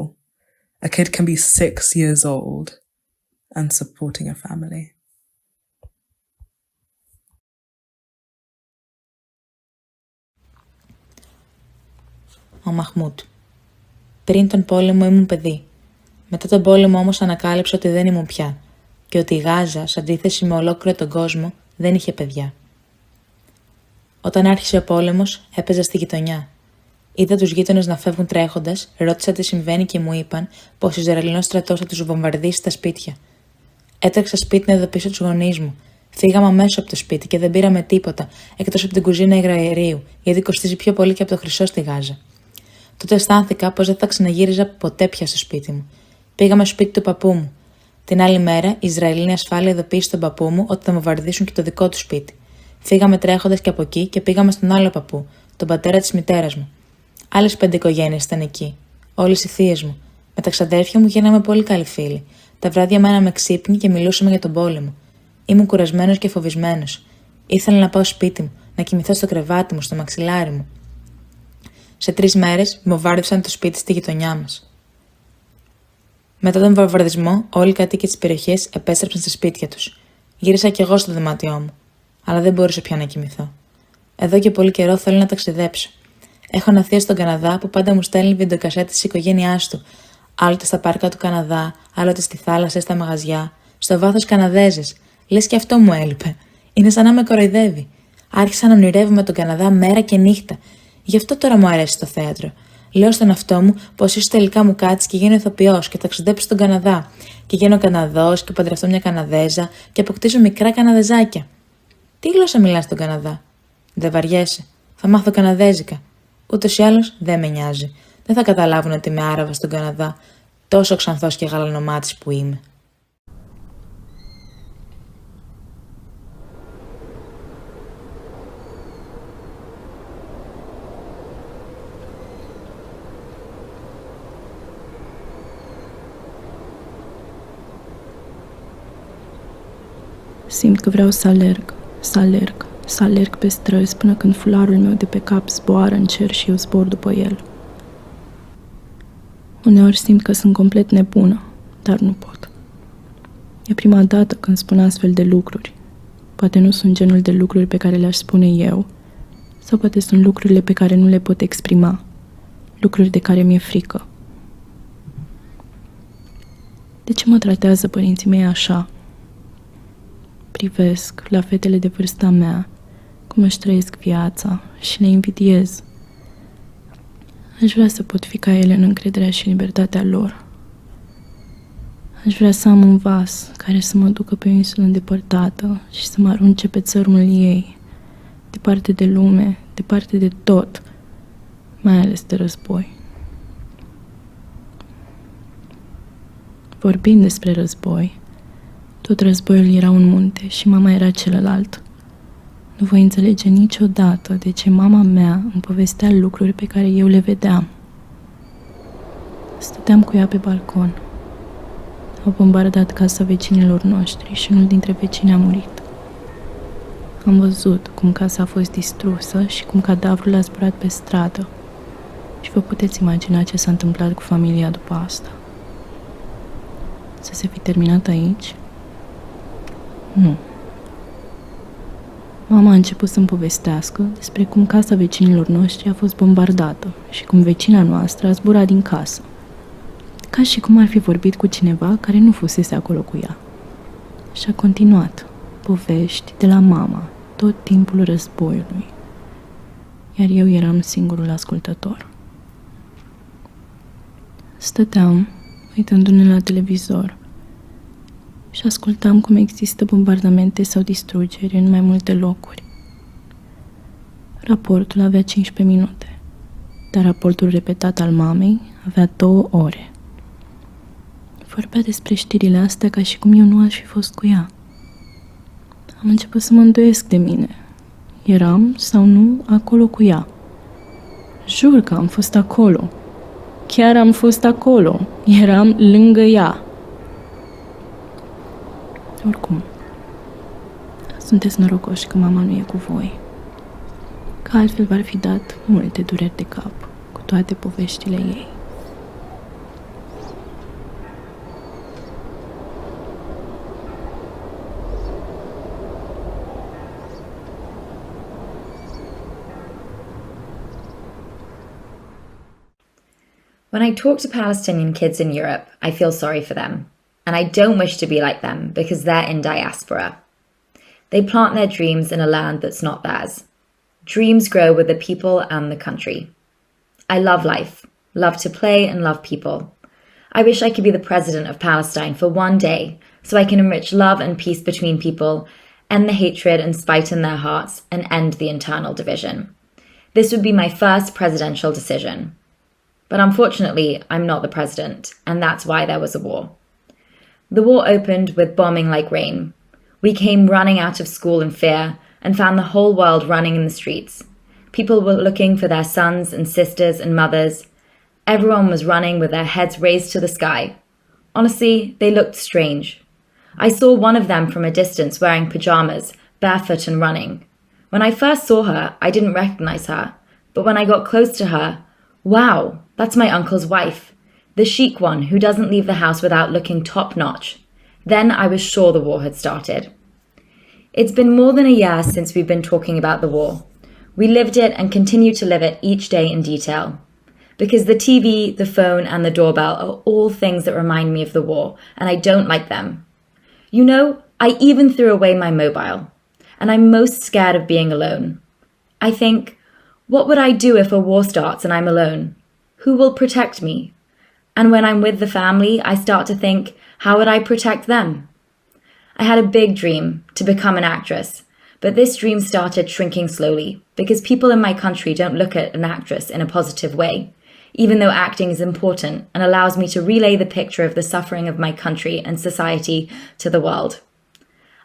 A kid can be 6 years old and supporting a family. Ο Μαχμούτ. Πριν τον πόλεμο ήμουν παιδί. Μετά τον πόλεμο όμως ανακάλυψα ότι δεν ήμουν πια και ότι η Γάζα, σε αντίθεση με ολόκληρο τον κόσμο, δεν είχε παιδιά. Όταν άρχισε ο πόλεμος, έπαιζα στη γειτονιά. Είδα τους γείτονες να φεύγουν τρέχοντας, ρώτησα τι συμβαίνει και μου είπαν πως ο Ισραηλινός στρατός θα τους βομβαρδίσει τα σπίτια. Έτρεξα σπίτι να ειδοποιήσω τους γονείς μου. Φύγαμε αμέσως από το σπίτι και δεν πήραμε τίποτα εκτός από την κουζίνα υγραερίου, γιατί κοστίζει πιο πολύ και από το χρυσό στη Γάζα. Τότε αισθάνθηκα πως δεν θα ξαναγύριζα ποτέ πια στο σπίτι μου. Πήγαμε στο σπίτι του παππού μου. Την άλλη μέρα, η Ισραηλινή ασφάλεια ειδοποίησε τον παππού μου ότι θα βομβαρδίσουν και το δικό του σπίτι. Φύγαμε τρέχοντας και από εκεί και πήγαμε στον άλλο παππού, τον πατέρα της μητέρας μου. Άλλες 5 οικογένειες ήταν εκεί. Όλες οι θείες μου. Με τα ξαδέρφια μου γίναμε πολύ καλοί φίλοι. Τα βράδια μέναμε ξύπνοι και μιλούσαμε για τον πόλεμο. Ήμουν κουρασμένος και φοβισμένος. Ήθελα να πάω σπίτι μου, να κοιμηθώ στο κρεβάτι μου, στο μαξιλάρι μου. Σε 3 μέρες βομβάρδισαν το σπίτι στη γειτονιά μας. Μετά τον βομβαρδισμό, όλοι οι κατοίκοι της περιοχής επέστρεψαν στα σπίτια τους. Γύρισα κι εγώ στο δωμάτιό μου, αλλά δεν μπορούσα πια να κοιμηθώ. Εδώ και πολύ καιρό θέλω να ταξιδέψω. Έχω ένα θείο στον Καναδά που πάντα μου στέλνει βιντεοκασέτες της οικογένειάς του, άλλοτε στα πάρκα του Καναδά, άλλοτε στη θάλασσα ή στα μαγαζιά, στο βάθος Καναδέζες. Λες και αυτό μου έλειπε. Είναι σαν να με κοροϊδεύει. Άρχισα να ονειρεύομαι τον Καναδά μέρα και νύχτα. Γι' αυτό τώρα μου αρέσει το θέατρο. Λέω στον εαυτό μου πως ίσως τελικά μου κάτσει και γίνω ηθοποιός και ταξιδέψω στον Καναδά. Και γίνω Καναδός και παντρευτώ μια Καναδέζα και αποκτήσω μικρά Καναδεζάκια. Τι γλώσσα μιλάς στον Καναδά? Δεν βαριέσαι. Θα μάθω Καναδέζικα. Ούτως ή άλλως δεν με νοιάζει. Δεν θα καταλάβουν ότι είμαι Άραβα στον Καναδά, τόσο ξανθός και γαλανομάτης που είμαι. Simt că vreau să alerg pe străzi până când fularul meu de pe cap zboară în cer și eu zbor după el. Uneori simt că sunt complet nebună, dar nu pot. E prima dată când spun astfel de lucruri. Poate nu sunt genul de lucruri pe care le-aș spune eu, sau poate sunt lucrurile pe care nu le pot exprima, lucruri de care mi-e frică. De ce mă tratează părinții mei așa? Privesc la fetele de vârsta mea, cum își trăiesc viața și le invidiez. Aș vrea să pot fi ca ele în încrederea și libertatea lor. Aș vrea să am un vas care să mă ducă pe o insulă îndepărtată și să mă arunce pe țărmul ei, departe de lume, departe de tot, mai ales de război. Vorbind despre război, tot războiul era un munte și mama era celălalt. Nu voi înțelege niciodată de ce mama mea îmi povestea lucruri pe care eu le vedeam. Stăteam cu ea pe balcon. Au bombardat casa vecinilor noștri și unul dintre vecini a murit. Am văzut cum casa a fost distrusă și cum cadavrul a zburat pe stradă. Și vă puteți imagina ce s-a întâmplat cu familia după asta. Să se fi terminat aici? Nu. Mama a început să-mi povestească despre cum casa vecinilor noștri a fost bombardată și cum vecina noastră a zburat din casă. Ca și cum ar fi vorbit cu cineva care nu fusese acolo cu ea. Și a continuat povești de la mama tot timpul războiului, iar eu eram singurul ascultător. Stăteam uitându-ne la televizor și ascultam cum există bombardamente sau distrugeri în mai multe locuri. Raportul avea 15 minute, dar raportul repetat al mamei avea 2 ore. Vorbea despre știrile astea ca și cum eu nu aș fi fost cu ea. Am început să mă îndoiesc de mine. Eram sau nu acolo cu ea? Jur că am fost acolo. Chiar am fost acolo. Eram lângă ea. Oricum, Sunteți norocoși că mama nu e cu voi, că altfel v-ar fi dat multe dureri de cap cu toate poveștile ei. When I talk to Palestinian kids in Europe, I feel sorry for them, and I don't wish to be like them because they're in diaspora. They plant their dreams in a land that's not theirs. Dreams grow with the people and the country. I love life, love to play and love people. I wish I could be the president of Palestine for one day so I can enrich love and peace between people, end the hatred and spite in their hearts, and end the internal division. This would be my first presidential decision. But unfortunately, I'm not the president, and that's why there was a war. The war opened with bombing like rain. We came running out of school in fear and found the whole world running in the streets. People were looking for their sons and sisters and mothers. Everyone was running with their heads raised to the sky. Honestly, they looked strange. I saw one of them from a distance wearing pajamas, barefoot and running. When I first saw her, I didn't recognize her, but when I got close to her, wow, that's my uncle's wife, the chic one who doesn't leave the house without looking top-notch. Then I was sure the war had started. It's been more than a year since we've been talking about the war. We lived it and continue to live it each day in detail. Because the TV, the phone, and the doorbell are all things that remind me of the war, and I don't like them. You know, I even threw away my mobile, and I'm most scared of being alone. I think, what would I do if a war starts and I'm alone? Who will protect me? And when I'm with the family, I start to think, how would I protect them? I had a big dream, to become an actress, but this dream started shrinking slowly because people in my country don't look at an actress in a positive way, even though acting is important and allows me to relay the picture of the suffering of my country and society to the world.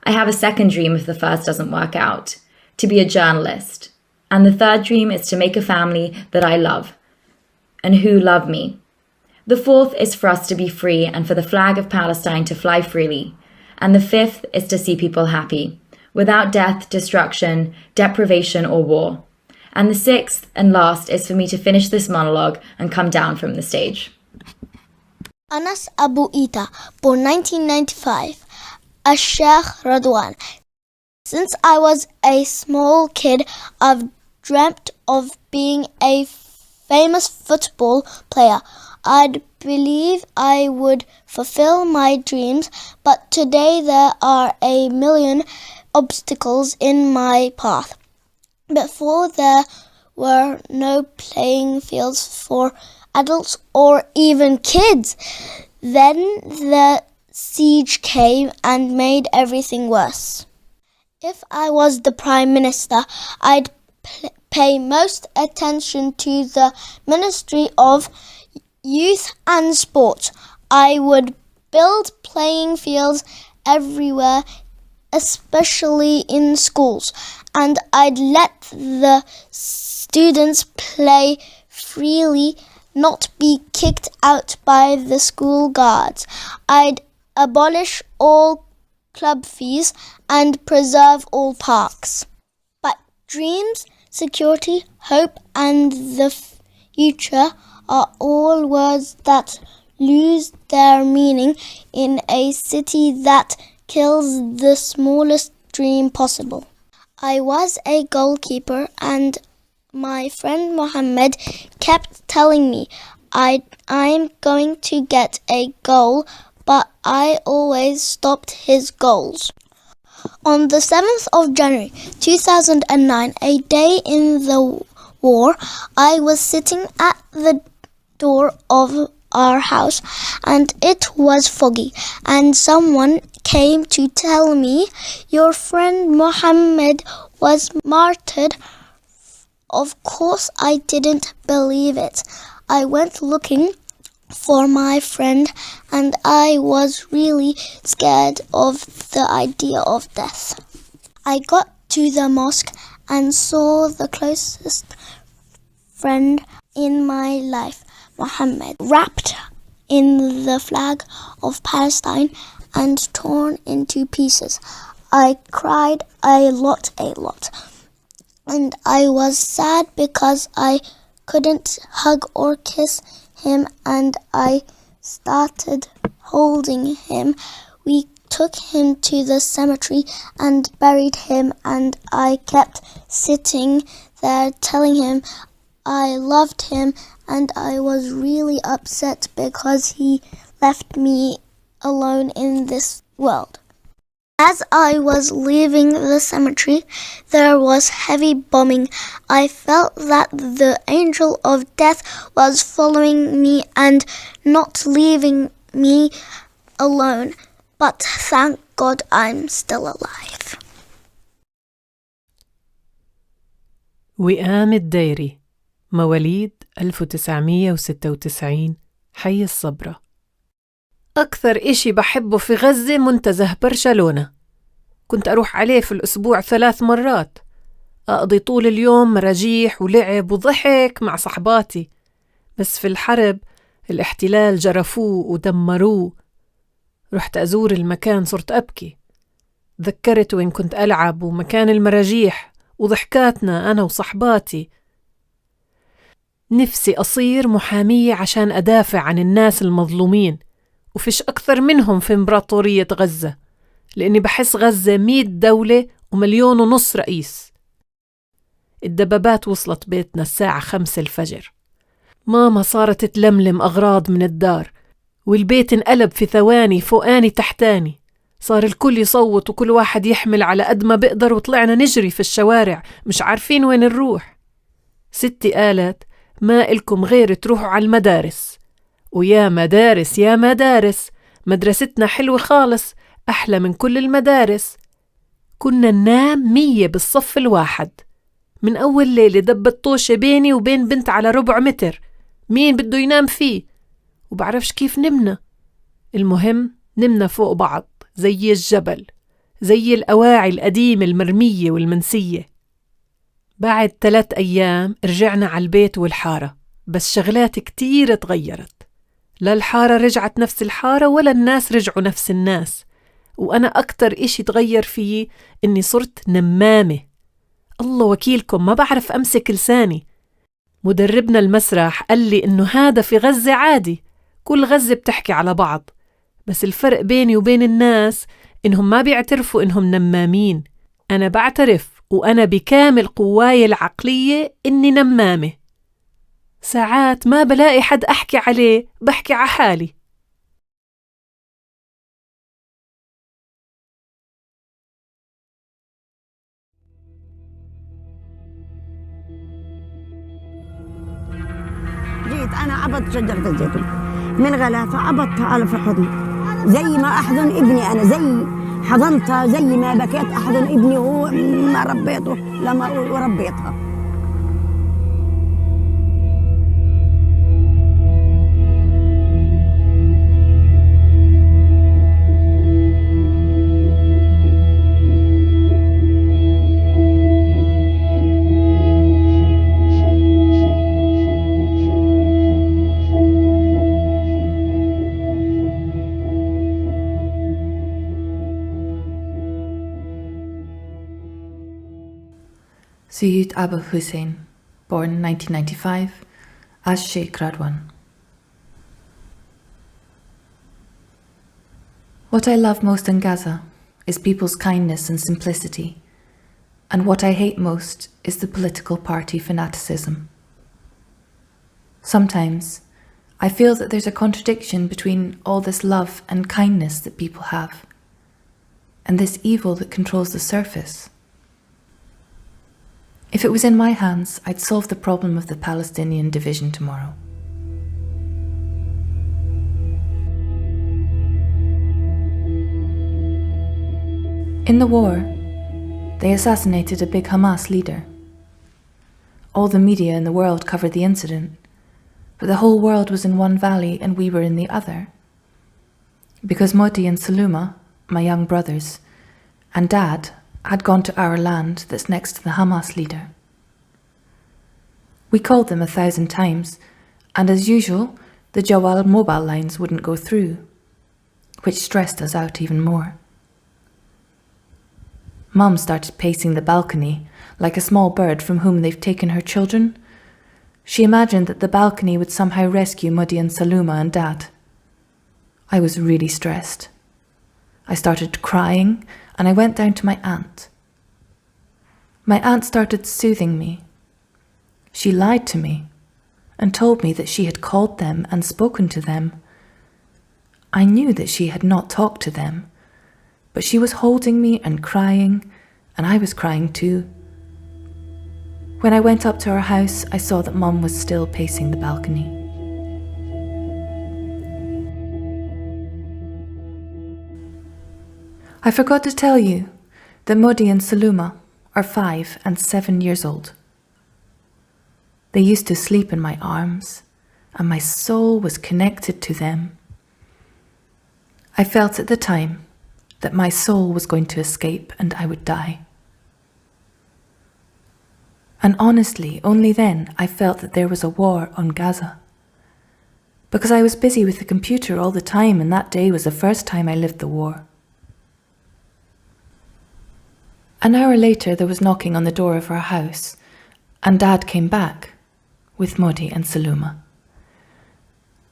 I have a second dream if the first doesn't work out, to be a journalist. And the third dream is to make a family that I love and who love me. The fourth is for us to be free and for the flag of Palestine to fly freely. And the fifth is to see people happy, without death, destruction, deprivation, or war. And the sixth and last is for me to finish this monologue and come down from the stage. Anas Abu Ita, born 1995, Ashtar Radwan. Since I was a small kid, I've dreamt of being a famous football player. I'd believe I would fulfill my dreams, but today there are a million obstacles in my path. Before there were no playing fields for adults or even kids. Then the siege came and made everything worse. If I was the Prime Minister, I'd pay most attention to the Ministry of Youth and Sport. I would build playing fields everywhere, especially in schools, and I'd let the students play freely, not be kicked out by the school guards. I'd abolish all club fees and preserve all parks. But dreams, security, hope, and the future are all words that lose their meaning in a city that kills the smallest dream possible. I was a goalkeeper and my friend Mohammed kept telling me I'm going to get a goal, but I always stopped his goals. On the 7th of January 2009, a day in the war, I was sitting at the door of our house and it was foggy, and someone came to tell me your friend Mohammed was martyred. Of course I didn't believe it. I went looking for my friend and I was really scared of the idea of death. I got to the mosque and saw the closest friend in my life, Mohammed, wrapped in the flag of Palestine and torn into pieces. I cried a lot. And I was sad because I couldn't hug or kiss him, and I started holding him. We took him to the cemetery and buried him, and I kept sitting there telling him I loved him, and I was really upset because he left me alone in this world. As I was leaving the cemetery, there was heavy bombing. I felt that the angel of death was following me and not leaving me alone. But thank God I'm still alive. وئام الديري، مواليد 1996، حي الصبرة. أكثر إشي بحبه في غزة منتزه برشلونة. كنت أروح عليه في الأسبوع 3 مرات، أقضي طول اليوم مراجيح ولعب وضحك مع صحباتي. بس في الحرب الاحتلال جرفوه ودمروه. رحت أزور المكان صرت أبكي. ذكرت وين كنت ألعب ومكان المراجيح وضحكاتنا أنا وصحباتي. نفسي أصير محامية عشان أدافع عن الناس المظلومين، وفيش أكثر منهم في إمبراطورية غزة، لأني بحس غزة 100 دولة و1.5 مليون رئيس. الدبابات وصلت بيتنا الساعة 5 الفجر. ماما صارت تلملم أغراض من الدار، والبيت انقلب في ثواني، فوقاني تحتاني. صار الكل يصوت وكل واحد يحمل على قد ما بقدر، وطلعنا نجري في الشوارع مش عارفين وين نروح. ستي قالت ما إلكم غير تروحوا على المدارس. ويا مدارس يا مدارس، مدرستنا حلوة خالص، أحلى من كل المدارس. كنا ننام 100 بالصف الواحد. من أول ليلة دبت طوشة بيني وبين بنت على 4 متر، مين بده ينام فيه؟ وبعرفش كيف نمنا. المهم نمنا فوق بعض زي الجبل، زي الأواعي القديمة المرمية والمنسية. بعد 3 أيام رجعنا على البيت والحارة، بس شغلات كتير تغيرت. لا الحارة رجعت نفس الحارة ولا الناس رجعوا نفس الناس. وأنا أكتر إشي تغير فيه إني صرت نمامة. الله وكيلكم ما بعرف أمسك لساني. مدربنا المسرح قال لي إنه هذا في غزة عادي، كل غزة بتحكي على بعض، بس الفرق بيني وبين الناس إنهم ما بيعترفوا إنهم نمامين. أنا بعترف، وأنا بكامل قواي العقلية إني نمامة. ساعات ما بلاقي حد أحكي عليه، بحكي على حالي. جيت أنا عبط شجرة الزيتون من غلاها، عبطتها في حضني زي ما أحضن ابني. أنا زي حضنتها زي ما بكيت أحضن ابني وهو ما ربيته لما وربيتها. Syed Abu Hussein, born 1995, as Sheikh Radwan. What I love most in Gaza is people's kindness and simplicity, and what I hate most is the political party fanaticism. Sometimes I feel that there's a contradiction between all this love and kindness that people have, and this evil that controls the surface. If it was in my hands, I'd solve the problem of the Palestinian division tomorrow. In the war, they assassinated a big Hamas leader. All the media in the world covered the incident, but the whole world was in one valley and we were in the other. Because Moti and Saluma, my young brothers, and Dad had gone to our land that's next to the Hamas leader. We called them 1,000 times, and as usual, the Jawal mobile lines wouldn't go through, which stressed us out even more. Mum started pacing the balcony, like a small bird from whom they've taken her children. She imagined that the balcony would somehow rescue Muddy and Saluma and Dad. I was really stressed. I started crying, and I went down to my aunt. My aunt started soothing me. She lied to me and told me that she had called them and spoken to them. I knew that she had not talked to them, but she was holding me and crying, and I was crying too. When I went up to our house, I saw that Mum was still pacing the balcony. I forgot to tell you that Muddy and Saluma are 5 and 7 years old. They used to sleep in my arms, and my soul was connected to them. I felt at the time that my soul was going to escape and I would die. And honestly, only then I felt that there was a war on Gaza. Because I was busy with the computer all the time, and that day was the first time I lived the war. An hour later, there was knocking on the door of our house, and Dad came back with Muddy and Saluma.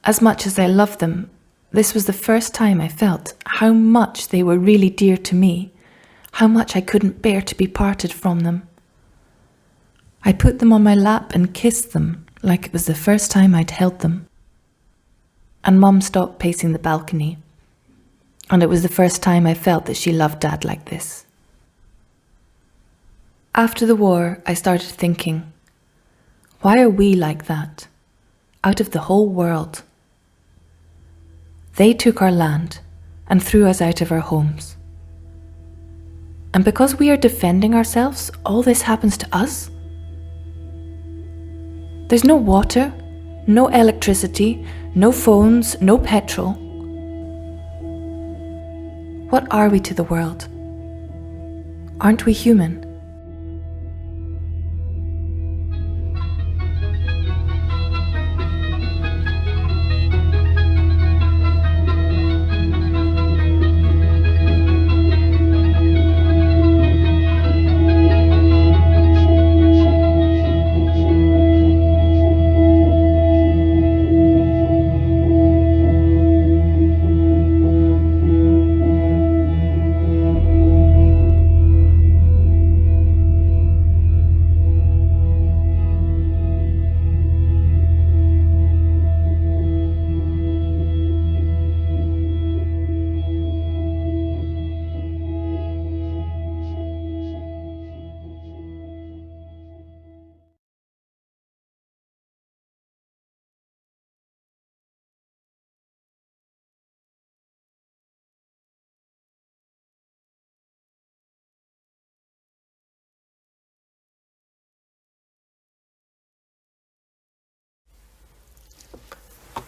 As much as I loved them, this was the first time I felt how much they were really dear to me, how much I couldn't bear to be parted from them. I put them on my lap and kissed them like it was the first time I'd held them. And Mum stopped pacing the balcony, and it was the first time I felt that she loved Dad like this. After the war, I started thinking, why are we like that, out of the whole world? They took our land and threw us out of our homes. And because we are defending ourselves, all this happens to us? There's no water, no electricity, no phones, no petrol. What are we to the world? Aren't we human?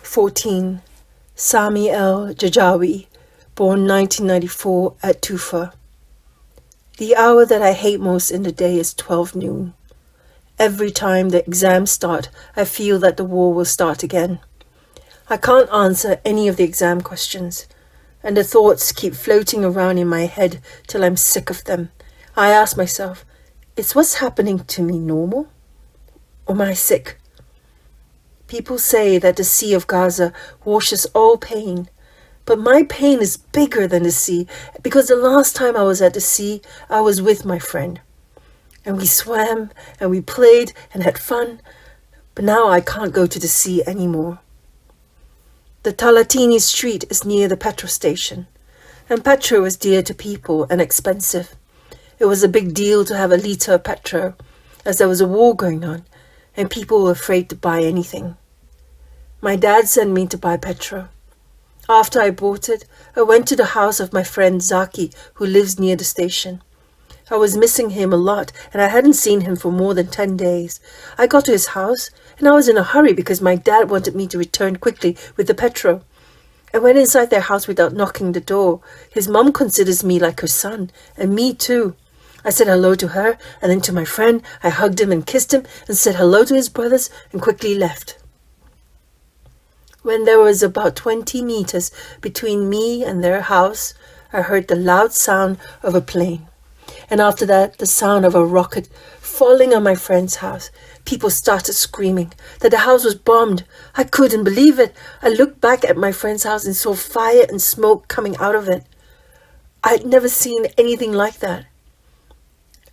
(14) Sami El Jajawi, born 1994 at Tufa. The hour that I hate most in the day is 12 noon. Every time the exams start, I feel that the war will start again. I can't answer any of the exam questions, and the thoughts keep floating around in my head till I'm sick of them. I ask myself, is what's happening to me normal? Or am I sick? People say that the Sea of Gaza washes all pain, but my pain is bigger than the sea, because the last time I was at the sea, I was with my friend. And we swam, and we played, and had fun, but now I can't go to the sea anymore. The Talatini street is near the petrol station, and petrol is dear to people and expensive. It was a big deal to have a litre of petrol, as there was a war going on, and people were afraid to buy anything. My dad sent me to buy petrol. After I bought it, I went to the house of my friend Zaki, who lives near the station. I was missing him a lot, and I hadn't seen him for more than 10 days. I got to his house, and I was in a hurry because my dad wanted me to return quickly with the petrol. I went inside their house without knocking the door. His mum considers me like her son, and me too. I said hello to her, and then to my friend. I hugged him and kissed him, and said hello to his brothers, and quickly left. When there was about 20 meters between me and their house, I heard the loud sound of a plane. And after that, the sound of a rocket falling on my friend's house. People started screaming that the house was bombed. I couldn't believe it. I looked back at my friend's house and saw fire and smoke coming out of it. I'd never seen anything like that.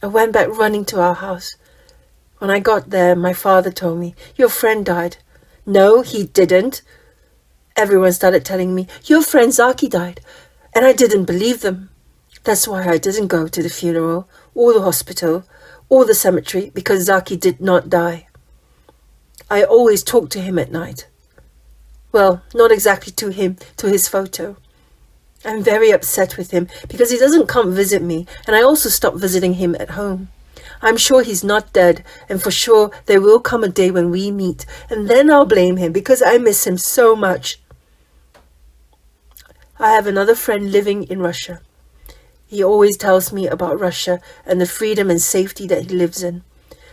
I went back running to our house. When I got there, my father told me, "Your friend died." "No, he didn't." Everyone started telling me, "Your friend Zaki died." And I didn't believe them. That's why I didn't go to the funeral, or the hospital, or the cemetery, because Zaki did not die. I always talked to him at night. Well, not exactly to him, to his photo. I'm very upset with him because he doesn't come visit me, and I also stopped visiting him at home. I'm sure he's not dead, and for sure there will come a day when we meet, and then I'll blame him because I miss him so much. I have another friend living in Russia. He always tells me about Russia and the freedom and safety that he lives in.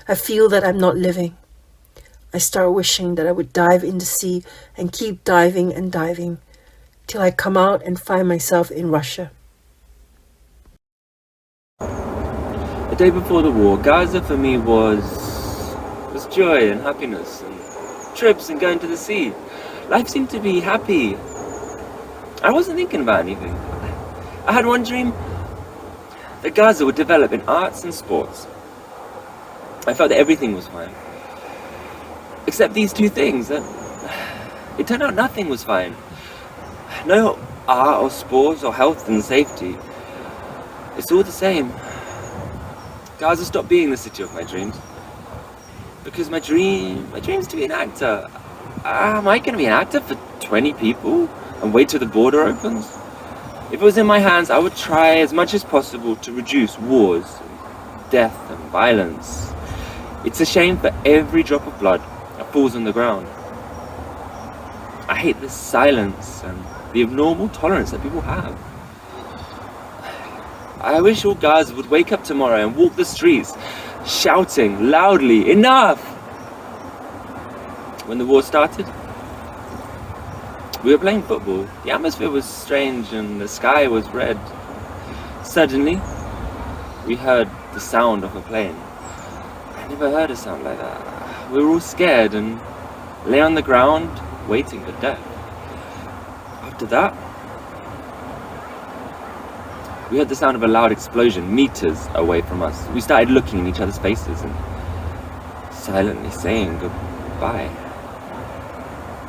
I feel that I'm not living. I start wishing that I would dive in the sea and keep diving and diving till I come out and find myself in Russia. The day before the war, Gaza for me was joy and happiness and trips and going to the sea. Life seemed to be happy. I wasn't thinking about anything. I had one dream, that Gaza would develop in arts and sports. I felt that everything was fine. Except these two things. It turned out nothing was fine. No art or sports or health and safety. It's all the same. Gaza stopped being the city of my dreams. Because my dream's to be an actor. Am I going to be an actor for 20 people and wait till the border opens? If it was in my hands, I would try as much as possible to reduce wars, and death and violence. It's a shame for every drop of blood that falls on the ground. I hate the silence and the abnormal tolerance that people have. I wish all Gaza would wake up tomorrow and walk the streets, shouting loudly, "Enough!" When the war started, we were playing football. The atmosphere was strange and the sky was red. Suddenly, we heard the sound of a plane. I never heard a sound like that. We were all scared and lay on the ground waiting for death. After that, we heard the sound of a loud explosion meters away from us. We started looking in each other's faces and silently saying goodbye.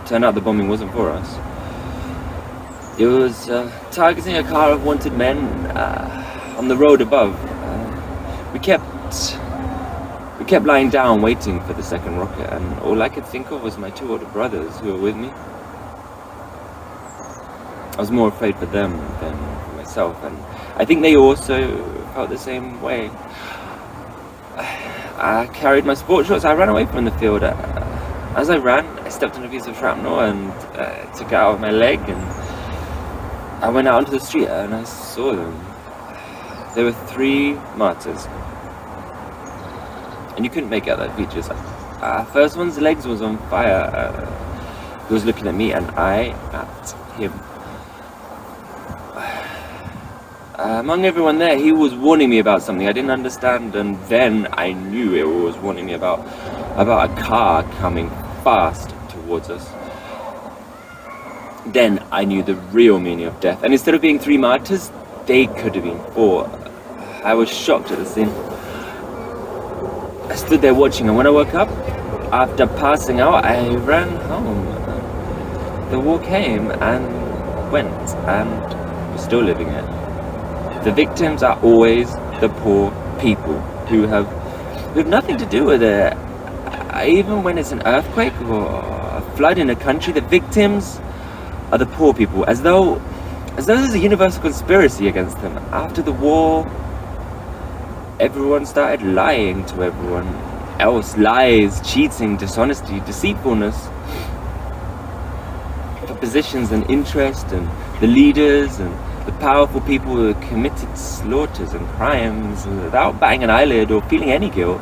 Turned out the bombing wasn't for us. It was targeting a car of wanted men on the road above. We kept lying down waiting for the second rocket, and all I could think of was my two older brothers who were with me. I was more afraid for them than for myself, and I think they also felt the same way. I carried my sports shorts. I ran away from the field. As I ran, I stepped on a piece of shrapnel and took it out of my leg, and I went out onto the street and I saw them. There were 3 martyrs, and you couldn't make out their features. First one's legs was on fire. He was looking at me and I at him. Among everyone there, he was warning me about something I didn't understand, and then I knew it was warning me about a car coming fast towards us. Then I knew the real meaning of death, and instead of being 3 martyrs, they could have been 4. I was shocked at the scene. I stood there watching, and when I woke up, after passing out, I ran home. The war came and went, and we're still living it. The victims are always the poor people who have nothing to do with it. Even when it's an earthquake or a flood in a country, the victims are the poor people, as though there's a universal conspiracy against them. After the war, everyone started lying to everyone else. Lies, cheating, dishonesty, deceitfulness for positions and interest, and the leaders and the powerful people who committed slaughters and crimes without batting an eyelid or feeling any guilt.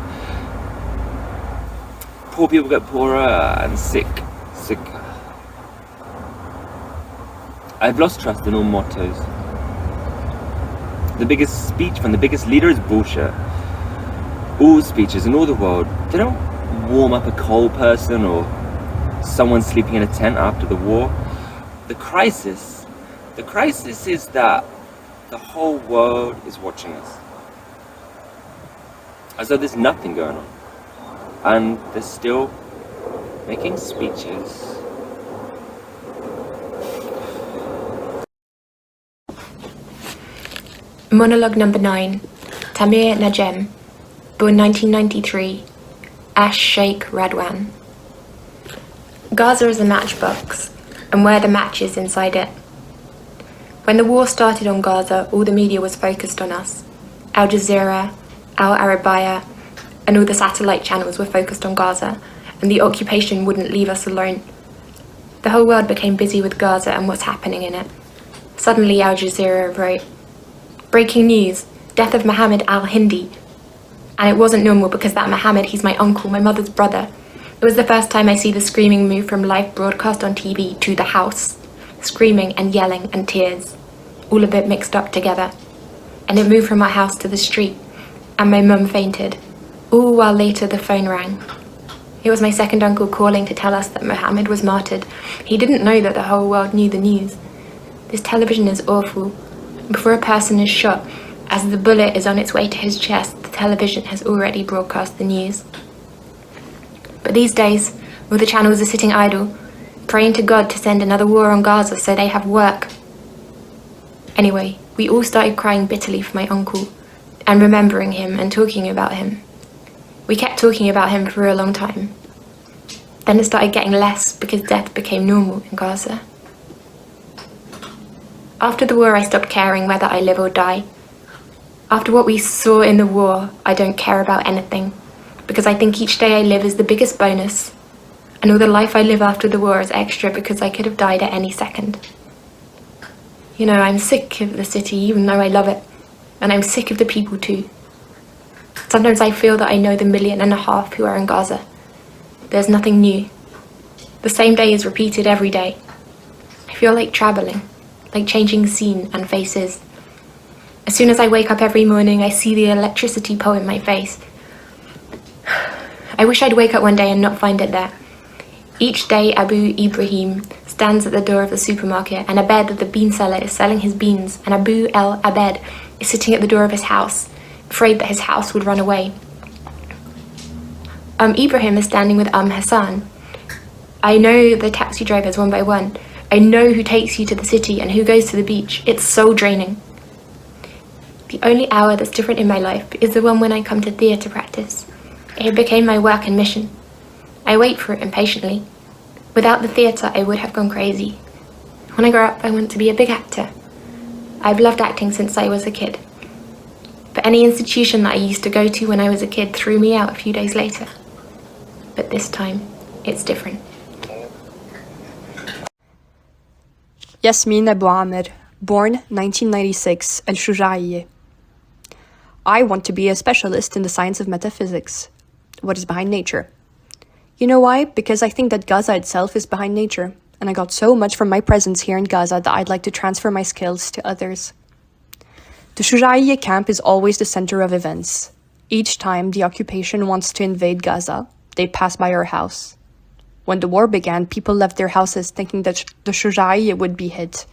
Poor people get poorer and sicker. I've lost trust in all mottos. the biggest speech from the biggest leader is bullshit. All speeches in all the world, they don't warm up a cold person or someone sleeping in a tent after the war. The crisis is that the whole world is watching us. As though there's nothing going on. And they're still making speeches. Monologue number 9, Tamir Najem, born 1993, Ash Sheikh Radwan. Gaza is a matchbox, and we're the matches inside it. When the war started on Gaza, all the media was focused on us. Al Jazeera, Al Arabiya, and all the satellite channels were focused on Gaza, and the occupation wouldn't leave us alone. The whole world became busy with Gaza and what's happening in it. Suddenly Al Jazeera wrote, "Breaking news, death of Mohammed al-Hindi." And it wasn't normal because that Mohammed, he's my uncle, my mother's brother. It was the first time I see the screaming move from live broadcast on TV to the house. Screaming and yelling and tears, all of it mixed up together. And it moved from our house to the street, and my mum fainted, all while later the phone rang. It was my second uncle calling to tell us that Mohammed was martyred. He didn't know that the whole world knew the news. This television is awful. Before a person is shot, as the bullet is on its way to his chest, the television has already broadcast the news. But these days, all the channels are sitting idle, praying to God to send another war on Gaza so they have work. Anyway, we all started crying bitterly for my uncle, and remembering him and talking about him. We kept talking about him for a long time. Then it started getting less because death became normal in Gaza. After the war, I stopped caring whether I live or die. After what we saw in the war, I don't care about anything, because I think each day I live is the biggest bonus, and all the life I live after the war is extra because I could have died at any second. You know, I'm sick of the city even though I love it, and I'm sick of the people too. Sometimes I feel that I know the 1.5 million who are in Gaza. There's nothing new. The same day is repeated every day. I feel like traveling, like changing scene and faces. As soon as I wake up every morning, I see the electricity pole in my face. I wish I'd wake up one day and not find it there. Each day, Abu Ibrahim stands at the door of the supermarket, and Abed, the bean seller, is selling his beans, and Abu El Abed is sitting at the door of his house, afraid that his house would run away. Ibrahim is standing with Hassan. I know the taxi drivers one by one. I know who takes you to the city and who goes to the beach. It's soul draining. The only hour that's different in my life is the one when I come to theatre practice. It became my work and mission. I wait for it impatiently. Without the theatre, I would have gone crazy. When I grow up, I want to be a big actor. I've loved acting since I was a kid. But any institution that I used to go to when I was a kid threw me out a few days later. But this time, it's different. Yasmin Abu Amir, born 1996, Al-Shuja'iyya. I want to be a specialist in the science of metaphysics. What is behind nature? You know why? Because I think that Gaza itself is behind nature, and I got so much from my presence here in Gaza that I'd like to transfer my skills to others. The Shuja'iyya camp is always the center of events. Each time the occupation wants to invade Gaza, they pass by our house. When the war began, people left their houses thinking that the Shuja'iyya would be hit.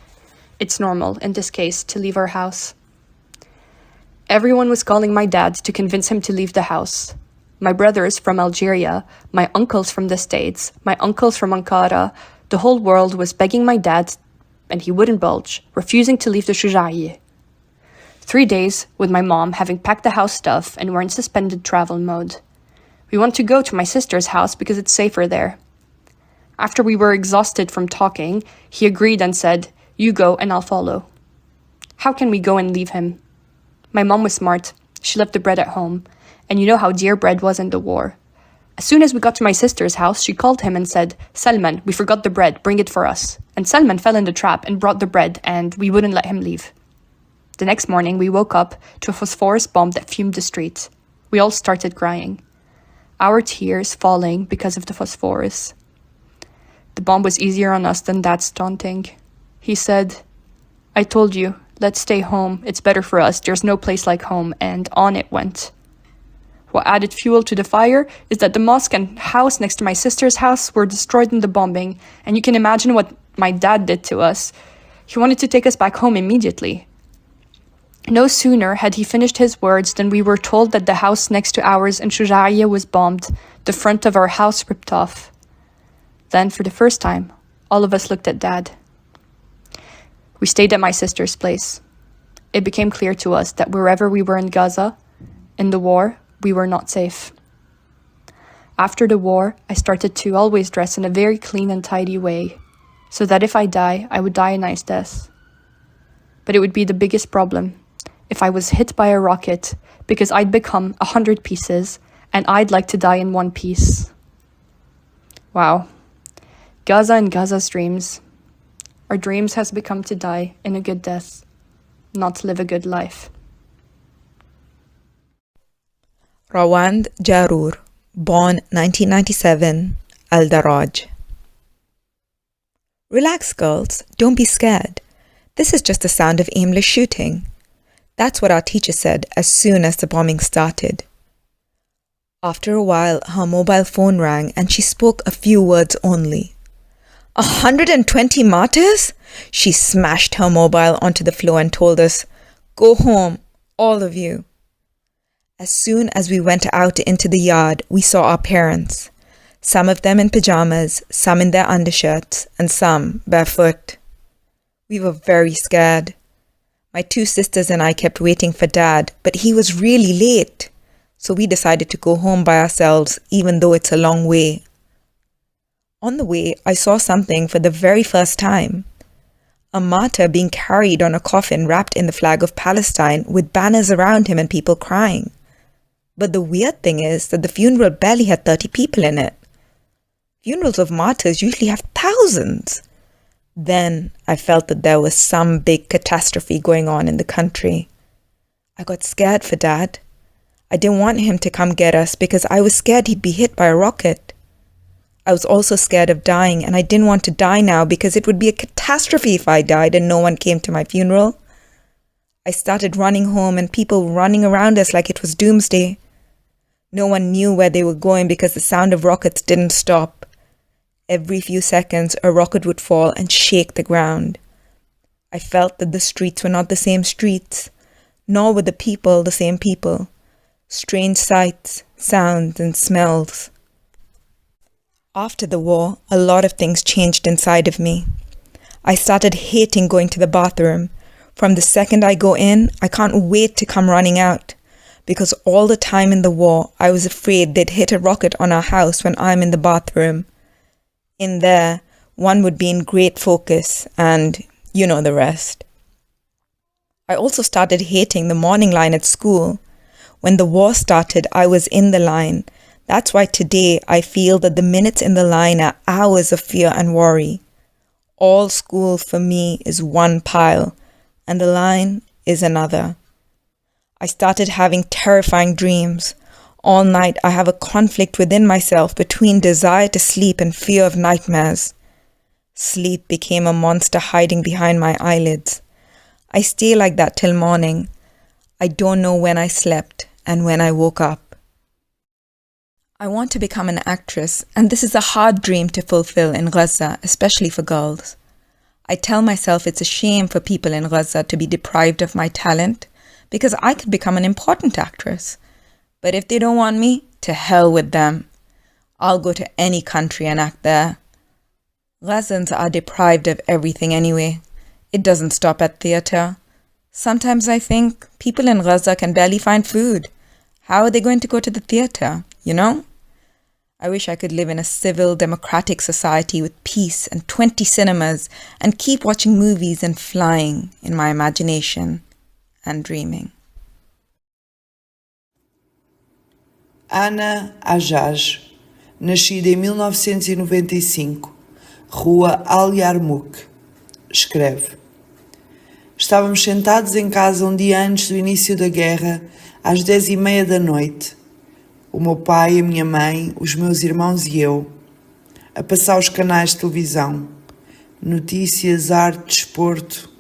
It's normal, in this case, to leave our house. Everyone was calling my dad to convince him to leave the house. My brothers from Algeria, my uncles from the States, my uncles from Ankara, the whole world was begging my dad, and he wouldn't budge, refusing to leave the Shuja'iyya. 3 days with my mom having packed the house stuff and we're in suspended travel mode. We want to go to my sister's house because it's safer there. After we were exhausted from talking, he agreed and said, "You go and I'll follow." How can we go and leave him? My mom was smart. She left the bread at home. And you know how dear bread was in the war. As soon as we got to my sister's house, she called him and said, "Salman, we forgot the bread, bring it for us." And Salman fell in the trap and brought the bread, and we wouldn't let him leave. The next morning, we woke up to a phosphorus bomb that fumed the street. We all started crying. Our tears falling because of the phosphorus. The bomb was easier on us than Dad's taunting. He said, "I told you, let's stay home, it's better for us, there's no place like home, and on it went. What added fuel to the fire is that the mosque and house next to my sister's house were destroyed in the bombing, and you can imagine what my dad did to us. He wanted to take us back home immediately. No sooner had he finished his words than we were told that the house next to ours in Shayda was bombed, the front of our house ripped off. Then, for the first time, all of us looked at Dad. We stayed at my sister's place. It became clear to us that wherever we were in Gaza, in the war, we were not safe. After the war, I started to always dress in a very clean and tidy way, so that if I die, I would die a nice death. But it would be the biggest problem if I was hit by a rocket, because I'd become 100 pieces, and I'd like to die in one piece. Wow. Gaza and Gaza's dreams. Our dreams has become to die in a good death, not to live a good life. Rawand Jarur, born 1997, Al-Daraj. Relax, girls, don't be scared. This is just the sound of aimless shooting. That's what our teacher said as soon as the bombing started. After a while, her mobile phone rang and she spoke a few words only. 120 martyrs? She smashed her mobile onto the floor and told us, "Go home, all of you." As soon as we went out into the yard, we saw our parents. Some of them in pajamas, some in their undershirts, and some barefoot. We were very scared. My two sisters and I kept waiting for Dad, but he was really late. So we decided to go home by ourselves, even though it's a long way. On the way, I saw something for the very first time. A martyr being carried on a coffin wrapped in the flag of Palestine with banners around him and people crying. But the weird thing is that the funeral barely had 30 people in it. Funerals of martyrs usually have thousands. Then I felt that there was some big catastrophe going on in the country. I got scared for Dad. I didn't want him to come get us because I was scared he'd be hit by a rocket. I was also scared of dying, and I didn't want to die now because it would be a catastrophe if I died and no one came to my funeral. I started running home and people running around us like it was doomsday. No one knew where they were going because the sound of rockets didn't stop. Every few seconds, a rocket would fall and shake the ground. I felt that the streets were not the same streets, nor were the people the same people. Strange sights, sounds, and smells. After the war, a lot of things changed inside of me. I started hating going to the bathroom. From the second I go in, I can't wait to come running out. Because all the time in the war, I was afraid they'd hit a rocket on our house when I'm in the bathroom. In there, one would be in great focus, and you know the rest. I also started hating the morning line at school. When the war started, I was in the line. That's why today I feel that the minutes in the line are hours of fear and worry. All school for me is one pile, and the line is another. I started having terrifying dreams. All night I have a conflict within myself between desire to sleep and fear of nightmares. Sleep became a monster hiding behind my eyelids. I stay like that till morning. I don't know when I slept and when I woke up. I want to become an actress, and this is a hard dream to fulfill in Gaza, especially for girls. I tell myself it's a shame for people in Gaza to be deprived of my talent, because I could become an important actress. But if they don't want me, to hell with them. I'll go to any country and act there. Gazans are deprived of everything anyway. It doesn't stop at theatre. Sometimes I think people in Gaza can barely find food. How are they going to go to the theatre, you know? I wish I could live in a civil, democratic society with peace and 20 cinemas and keep watching movies and flying in my imagination and dreaming. Ana Ajaj, nascida em 1995, Rua Al Yarmouk, escreve: Estávamos sentados em casa um dia antes do início da guerra, às 10h30 da noite. O meu pai, a minha mãe, os meus irmãos e eu, a passar os canais de televisão, notícias, arte, desporto,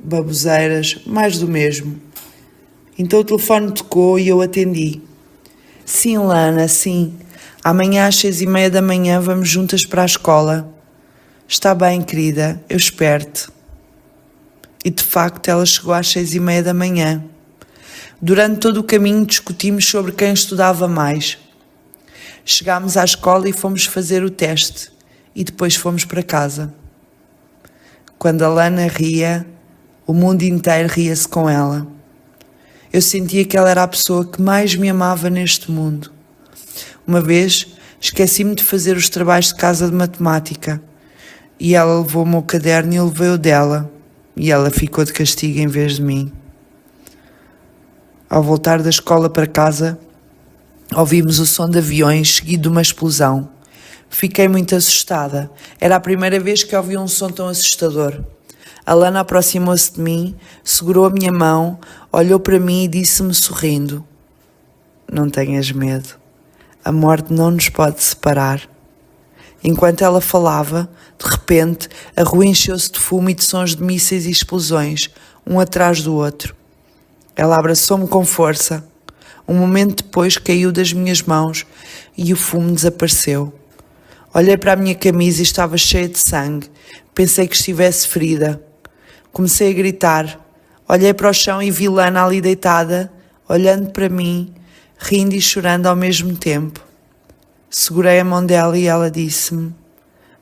baboseiras, mais do mesmo. Então o telefone tocou e eu atendi. Sim, Lana, sim. Amanhã às 6:30 da manhã vamos juntas para a escola. Está bem, querida, eu espero-te. E de facto ela chegou às 6:30 da manhã. Durante todo o caminho discutimos sobre quem estudava mais. Chegámos à escola e fomos fazer o teste. E depois fomos para casa. Quando a Lana ria, o mundo inteiro ria-se com ela. Eu sentia que ela era a pessoa que mais me amava neste mundo. Uma vez, esqueci-me de fazer os trabalhos de casa de matemática. E ela levou o meu caderno e eu levei o dela. E ela ficou de castigo em vez de mim. Ao voltar da escola para casa, ouvimos o som de aviões seguido de uma explosão. Fiquei muito assustada. Era a primeira vez que ouvi um som tão assustador. A Lana aproximou-se de mim, segurou a minha mão, olhou para mim e disse-me sorrindo: Não tenhas medo. A morte não nos pode separar. Enquanto ela falava, de repente, a rua encheu-se de fumo e de sons de mísseis e explosões, um atrás do outro. Ela abraçou-me com força. Um momento depois caiu das minhas mãos e o fumo desapareceu. Olhei para a minha camisa e estava cheia de sangue. Pensei que estivesse ferida. Comecei a gritar. Olhei para o chão e vi Lana ali deitada, olhando para mim, rindo e chorando ao mesmo tempo. Segurei a mão dela e ela disse-me: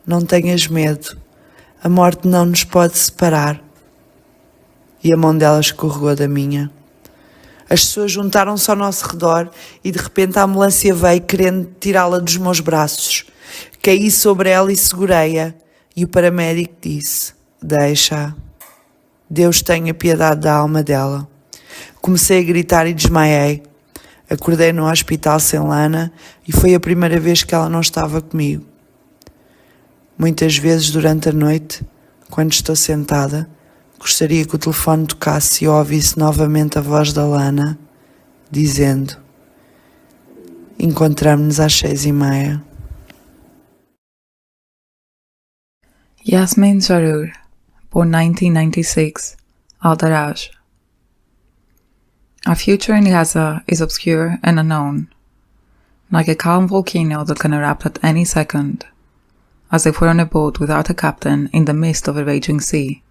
Não tenhas medo. A morte não nos pode separar. E a mão dela escorregou da minha. As pessoas juntaram-se ao nosso redor e de repente a ambulância veio querendo tirá-la dos meus braços. Caí sobre ela e segurei-a. E o paramédico disse: Deixa-a. Deus tenha piedade da alma dela. Comecei a gritar e desmaiei. Acordei no hospital sem Lana e foi a primeira vez que ela não estava comigo. Muitas vezes durante a noite, quando estou sentada, gostaria que o telefone tocasse e eu ouvisse novamente a voz da Lana, dizendo: Encontramo-nos às 6:30. Yasmin Zarour, born 1996, Al-Daraj. Our future in Gaza is obscure and unknown, like a calm volcano that can erupt at any second. As if we're on a boat without a captain in the midst of a raging sea,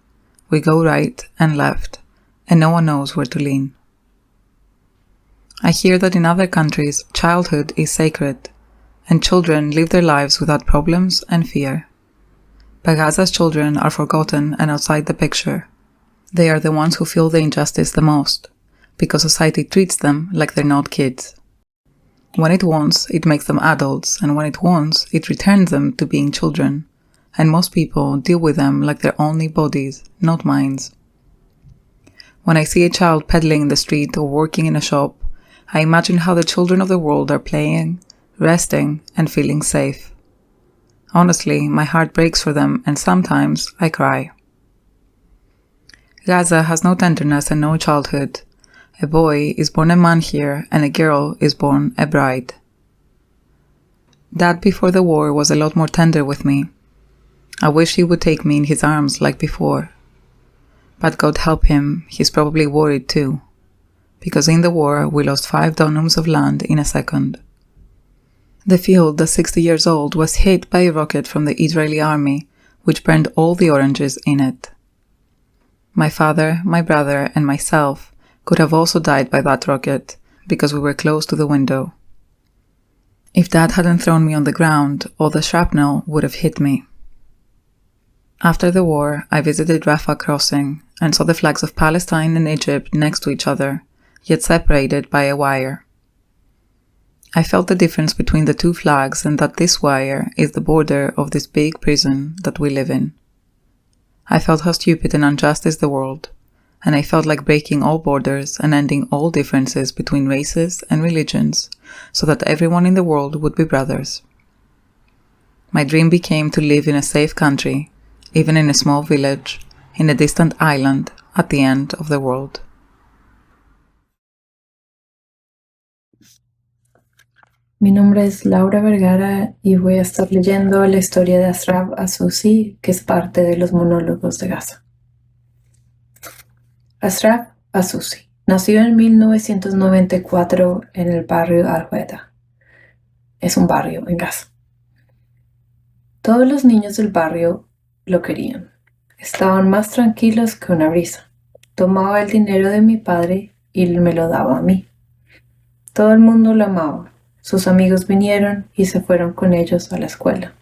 we go right and left, and no one knows where to lean. I hear that in other countries, childhood is sacred, and children live their lives without problems and fear. But Gaza's children are forgotten and outside the picture. They are the ones who feel the injustice the most, because society treats them like they're not kids. When it wants, it makes them adults, and when it wants, it returns them to being children. And most people deal with them like they're only bodies, not minds. When I see a child peddling in the street or working in a shop, I imagine how the children of the world are playing, resting, and feeling safe. Honestly, my heart breaks for them, and sometimes I cry. Gaza has no tenderness and no childhood. A boy is born a man here, and a girl is born a bride. Dad before the war was a lot more tender with me. I wish he would take me in his arms like before. But God help him, he's probably worried too. Because in the war, we lost 5 dunums of land in a second. The field, that's 60 years old, was hit by a rocket from the Israeli army, which burned all the oranges in it. My father, my brother, and myself could have also died by that rocket, because we were close to the window. If Dad hadn't thrown me on the ground, all the shrapnel would have hit me. After the war, I visited Rafah crossing and saw the flags of Palestine and Egypt next to each other, yet separated by a wire. I felt the difference between the two flags and that this wire is the border of this big prison that we live in. I felt how stupid and unjust is the world, and I felt like breaking all borders and ending all differences between races and religions so that everyone in the world would be brothers. My dream became to live in a safe country, even in a small village, in a distant island at the end of the world. Mi nombre es Laura Vergara y voy a estar leyendo la historia de Ashraf Asusi, que es parte de los monólogos de Gaza. Ashraf Azusi nació en 1994 en el barrio Al-Hueda. Es un barrio en Gaza. Todos los niños del barrio lo querían. Estaban más tranquilos que una brisa. Tomaba el dinero de mi padre y me lo daba a mí. Todo el mundo lo amaba. Sus amigos vinieron y se fueron con ellos a la escuela.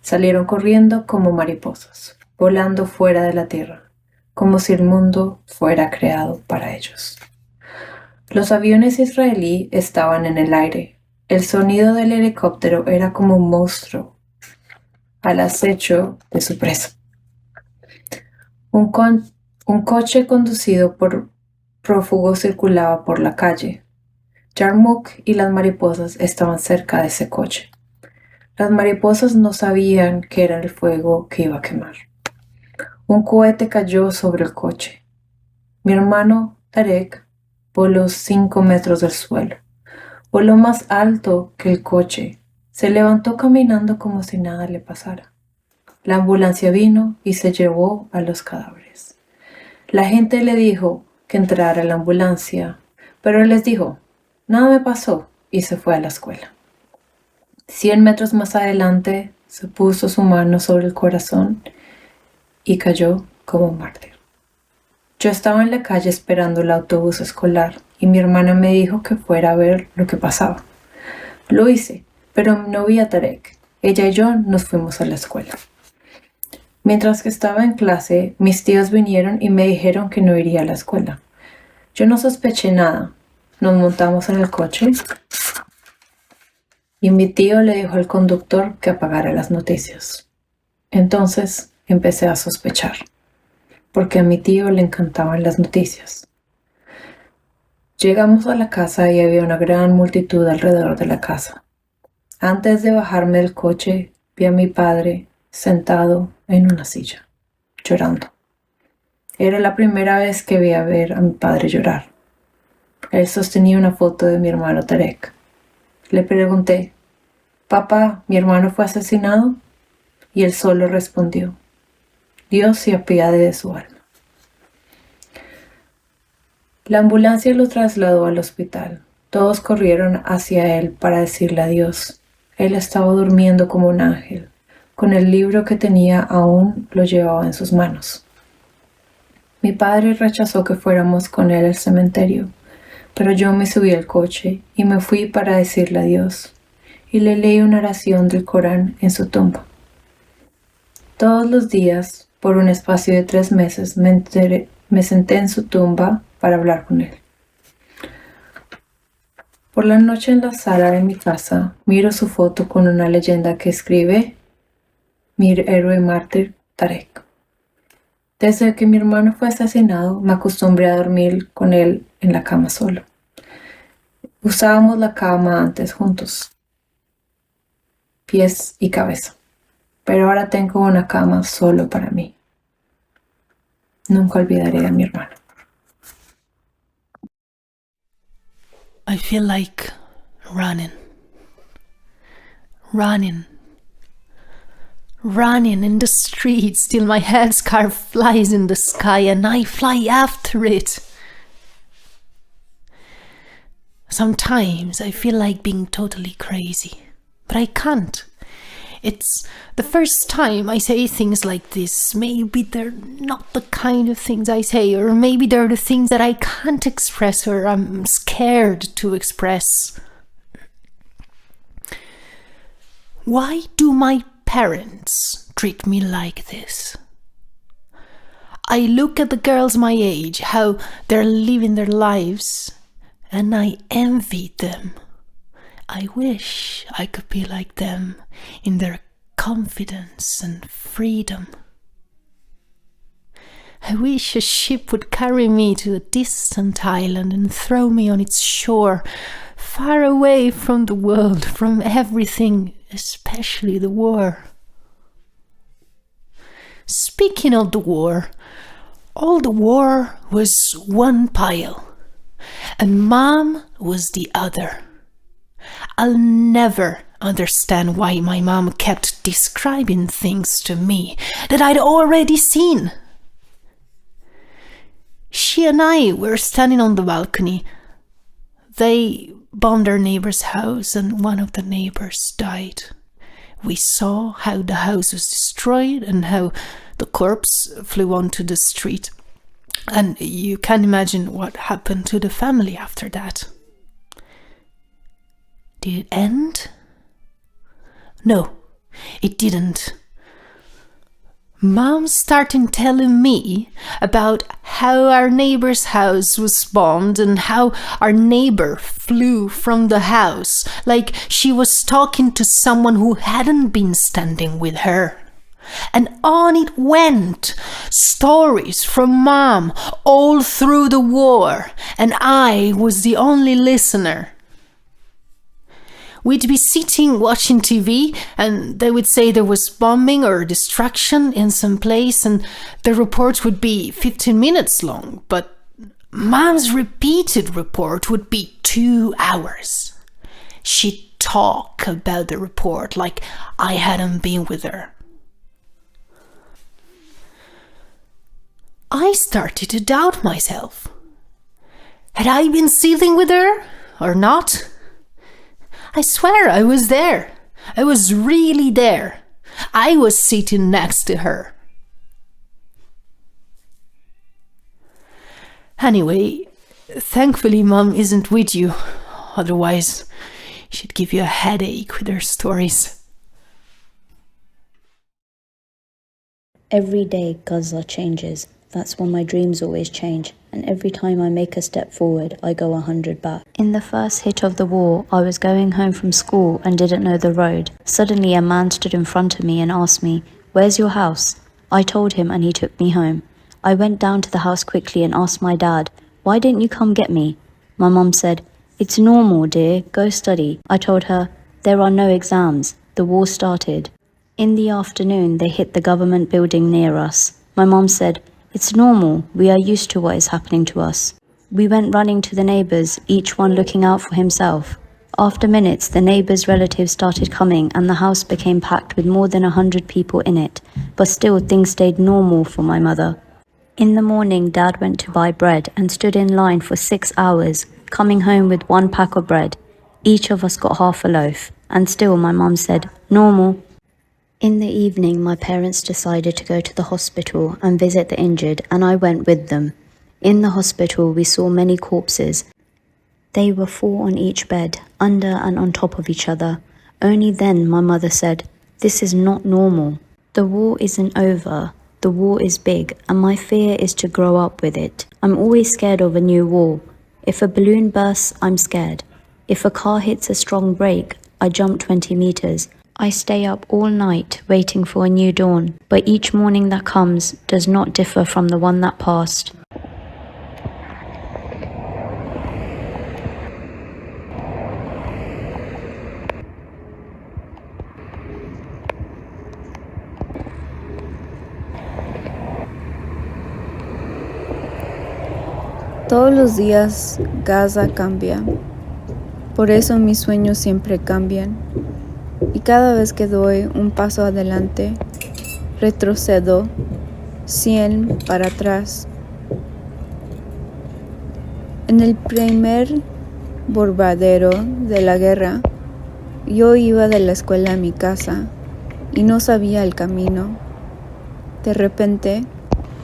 Salieron corriendo como mariposas, volando fuera de la tierra, como si el mundo fuera creado para ellos. Los aviones israelí estaban en el aire. El sonido del helicóptero era como un monstruo al acecho de su presa. Un coche conducido por prófugos circulaba por la calle. Yarmouk y las mariposas estaban cerca de ese coche. Las mariposas no sabían que era el fuego que iba a quemar. Un cohete cayó sobre el coche. Mi hermano Tarek voló 5 metros del suelo. Voló más alto que el coche. Se levantó caminando como si nada le pasara. La ambulancia vino y se llevó a los cadáveres. La gente le dijo que entrara a la ambulancia, pero él les dijo, nada me pasó, y se fue a la escuela. 100 metros más adelante se puso su mano sobre el corazón y cayó como un mártir. Yo estaba en la calle esperando el autobús escolar y mi hermana me dijo que fuera a ver lo que pasaba. Lo hice, pero no vi a Tarek. Ella y yo nos fuimos a la escuela. Mientras que estaba en clase, mis tíos vinieron y me dijeron que no iría a la escuela. Yo no sospeché nada. Nos montamos en el coche y mi tío le dijo al conductor que apagara las noticias. Entonces empecé a sospechar, porque a mi tío le encantaban las noticias. Llegamos a la casa y había una gran multitud alrededor de la casa. Antes de bajarme del coche, vi a mi padre sentado en una silla, llorando. Era la primera vez que vi a ver a mi padre llorar. Él sostenía una foto de mi hermano Tarek. Le pregunté, «Papá, ¿mi hermano fue asesinado?» Y él solo respondió, «Dios se apiade de su alma». La ambulancia lo trasladó al hospital. Todos corrieron hacia él para decirle adiós. Él estaba durmiendo como un ángel. Con el libro que tenía aún lo llevaba en sus manos. Mi padre rechazó que fuéramos con él al cementerio, pero yo me subí al coche y me fui para decirle adiós, y le leí una oración del Corán en su tumba. Todos los días, por un espacio de 3 meses, me senté en su tumba para hablar con él. Por la noche en la sala de mi casa, miro su foto con una leyenda que escribe «Mi héroe mártir Tarek». Desde que mi hermano fue asesinado, me acostumbré a dormir con él en la cama solo. Usábamos la cama antes juntos, pies y cabeza, pero ahora tengo una cama solo para mí. Nunca olvidaré a mi hermano. I feel like running in the streets till my headscarf flies in the sky and I fly after it. Sometimes I feel like being totally crazy, but I can't. It's the first time I say things like this. Maybe they're not the kind of things I say, or maybe they're the things that I can't express or I'm scared to express. Why do my parents treat me like this? I look at the girls my age, how they're living their lives, and I envy them. I wish I could be like them in their confidence and freedom. I wish a ship would carry me to a distant island and throw me on its shore, far away from the world, from everything, especially the war. Speaking of the war, all the war was one pile, and Mom was the other. I'll never understand why my mom kept describing things to me that I'd already seen. She and I were standing on the balcony. They bombed our neighbor's house and one of the neighbors died. We saw how the house was destroyed and how the corpse flew onto the street. And you can imagine what happened to the family after that. Did it end? No, it didn't. Mom started telling me about how our neighbor's house was bombed and how our neighbor flew from the house like she was talking to someone who hadn't been standing with her. And on it went, stories from Mom all through the war, and I was the only listener. We'd be sitting watching TV and they would say there was bombing or destruction in some place and the report would be 15 minutes long, but Mom's repeated report would be 2 hours. She'd talk about the report like I hadn't been with her. I started to doubt myself. Had I been sitting with her or not? I swear I was there. I was really there. I was sitting next to her. Anyway, thankfully Mom isn't with you. Otherwise, she'd give you a headache with her stories. Every day Gaza changes. That's when my dreams always change, and every time I make a step forward, I go 100 back. In the first hit of the war, I was going home from school and didn't know the road. Suddenly a man stood in front of me and asked me, "Where's your house?" I told him and he took me home. I went down to the house quickly and asked my dad, "Why didn't you come get me?" My mum said, "It's normal, dear, go study." I told her, "There are no exams, the war started." In the afternoon, they hit the government building near us. My mum said, "It's normal, we are used to what is happening to us." We went running to the neighbours, each one looking out for himself. After minutes, the neighbours' relatives started coming and the house became packed with more than 100 people in it, but still things stayed normal for my mother. In the morning, Dad went to buy bread and stood in line for 6 hours, coming home with 1 pack of bread. Each of us got half a loaf, and still my mum said, "Normal." In the evening, my parents decided to go to the hospital and visit the injured, and I went with them. In the hospital, we saw many corpses. They were 4 on each bed, under and on top of each other. Only then my mother said, "This is not normal. The war isn't over. The war is big, and my fear is to grow up with it. I'm always scared of a new war. If a balloon bursts, I'm scared. If a car hits a strong brake, I jump 20 meters. I stay up all night waiting for a new dawn, but each morning that comes does not differ from the one that passed." Todos los días Gaza cambia. Por eso mis sueños siempre cambian. Y cada vez que doy un paso adelante, retrocedo 100 para atrás. En el primer bombardeo de la guerra, yo iba de la escuela a mi casa y no sabía el camino. De repente,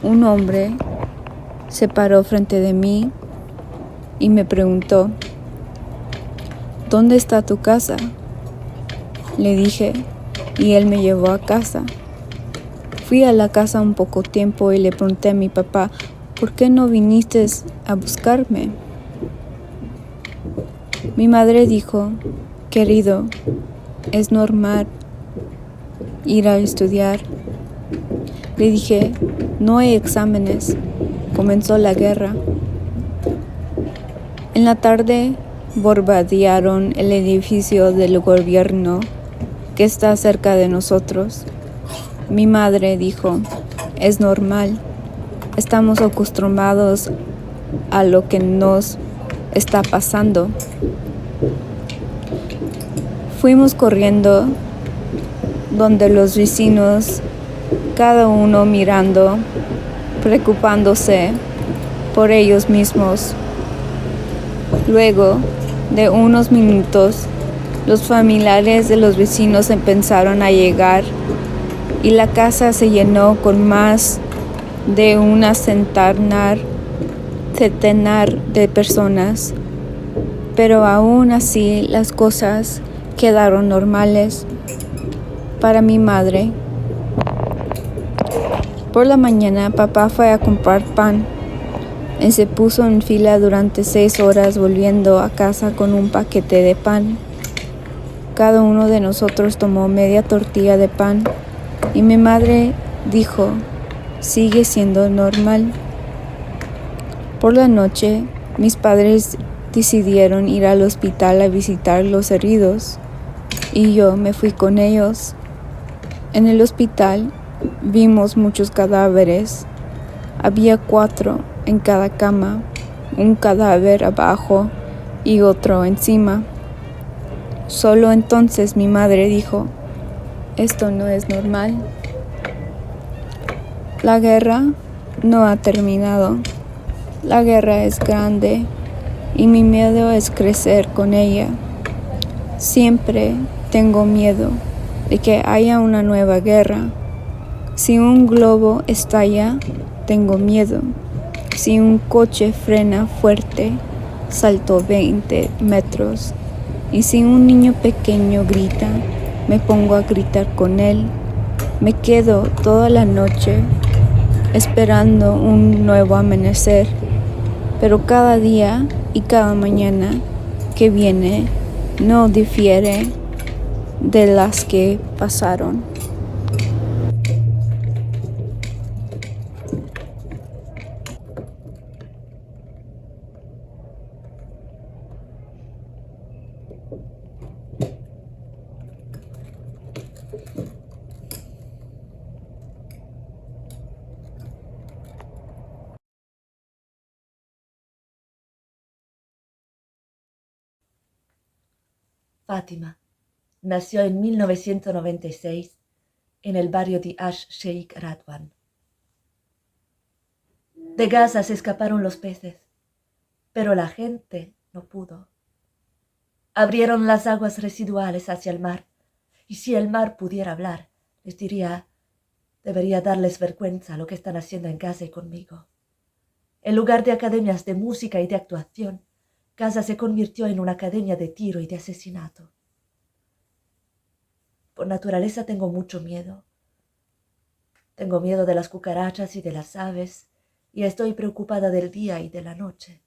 un hombre se paró frente de mí y me preguntó, ¿dónde está tu casa? Le dije, y él me llevó a casa. Fui a la casa un poco tiempo y le pregunté a mi papá, ¿por qué no viniste a buscarme? Mi madre dijo, querido, es normal ir a estudiar. Le dije, no hay exámenes, comenzó la guerra. En la tarde bombardearon el edificio del gobierno que está cerca de nosotros. Mi madre dijo, es normal, estamos acostumbrados a lo que nos está pasando. Fuimos corriendo donde los vecinos, cada uno mirando, preocupándose por ellos mismos. Luego de unos minutos, los familiares de los vecinos empezaron a llegar y la casa se llenó con más de una centenar de personas. Pero aún así las cosas quedaron normales para mi madre. Por la mañana papá fue a comprar pan y se puso en fila durante 6 horas volviendo a casa con un paquete de pan. Cada uno de nosotros tomó media tortilla de pan y mi madre dijo, sigue siendo normal. Por la noche, mis padres decidieron ir al hospital a visitar los heridos y yo me fui con ellos. En el hospital vimos muchos cadáveres. Había 4 en cada cama, un cadáver abajo y otro encima. Solo entonces mi madre dijo, esto no es normal. La guerra no ha terminado. La guerra es grande y mi miedo es crecer con ella. Siempre tengo miedo de que haya una nueva guerra. Si un globo estalla, tengo miedo. Si un coche frena fuerte, salto 20 metros. Y si un niño pequeño grita, me pongo a gritar con él. Me quedo toda la noche esperando un nuevo amanecer. Pero cada día y cada mañana que viene no difiere de las que pasaron. Fátima nació en 1996 en el barrio de Sheikh Radwan. De Gaza se escaparon los peces, pero la gente no pudo. Abrieron las aguas residuales hacia el mar, y si el mar pudiera hablar, les diría, debería darles vergüenza lo que están haciendo en Gaza y conmigo. En lugar de academias de música y de actuación, Gaza se convirtió en una academia de tiro y de asesinato. Por naturaleza tengo mucho miedo. Tengo miedo de las cucarachas y de las aves, y estoy preocupada del día y de la noche.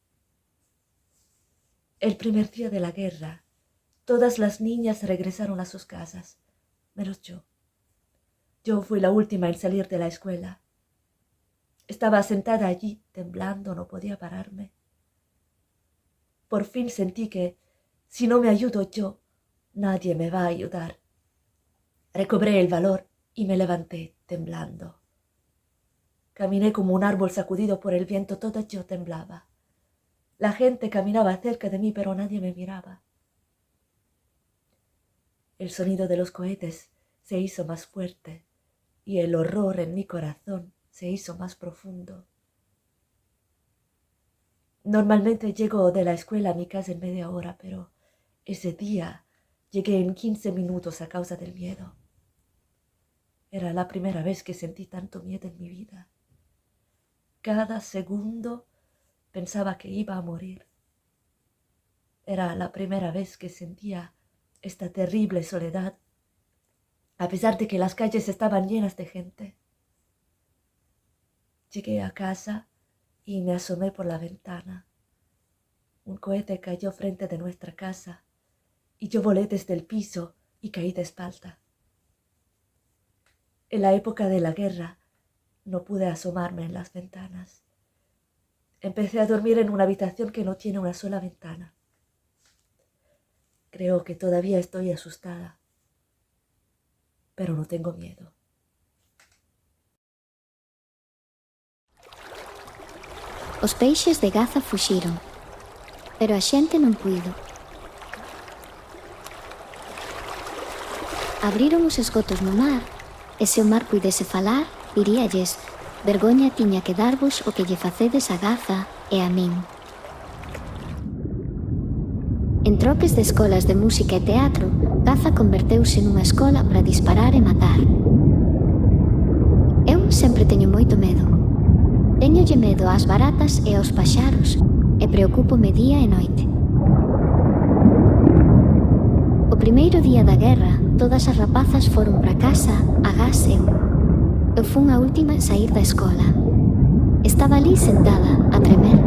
El primer día de la guerra, todas las niñas regresaron a sus casas, menos yo. Yo fui la última en salir de la escuela. Estaba sentada allí, temblando, no podía pararme. Por fin sentí que, si no me ayudo yo, nadie me va a ayudar. Recobré el valor y me levanté, temblando. Caminé como un árbol sacudido por el viento, toda yo temblaba. La gente caminaba cerca de mí, pero nadie me miraba. El sonido de los cohetes se hizo más fuerte y el horror en mi corazón se hizo más profundo. Normalmente llego de la escuela a mi casa en media hora, pero ese día llegué en 15 minutos a causa del miedo. Era la primera vez que sentí tanto miedo en mi vida. Cada segundo pensaba que iba a morir. Era la primera vez que sentía esta terrible soledad, a pesar de que las calles estaban llenas de gente. Llegué a casa y me asomé por la ventana. Un cohete cayó frente de nuestra casa y yo volé desde el piso y caí de espalda. En la época de la guerra no pude asomarme en las ventanas. Empecé a dormir en una habitación que no tiene una sola ventana. Creo que todavía estoy asustada, pero no tengo miedo. Os peixes de Gaza fuxiron, pero a xente non puido. Abriron os esgotos no mar, e se o mar puidese falar, diríalles: vergoña tiña que darvos o que lle facedes a Gaza e a min. En troques de escolas de música e teatro, Gaza converteuse nunha escola para disparar e matar. Eu sempre teño moito medo. Teñolle medo ás baratas e aos paxaros e preocúpome día e noite. O primeiro día da guerra, todas as rapazas foron para casa, agás eu. Eu fun a última en sair da escola. Estaba ali sentada, a tremer.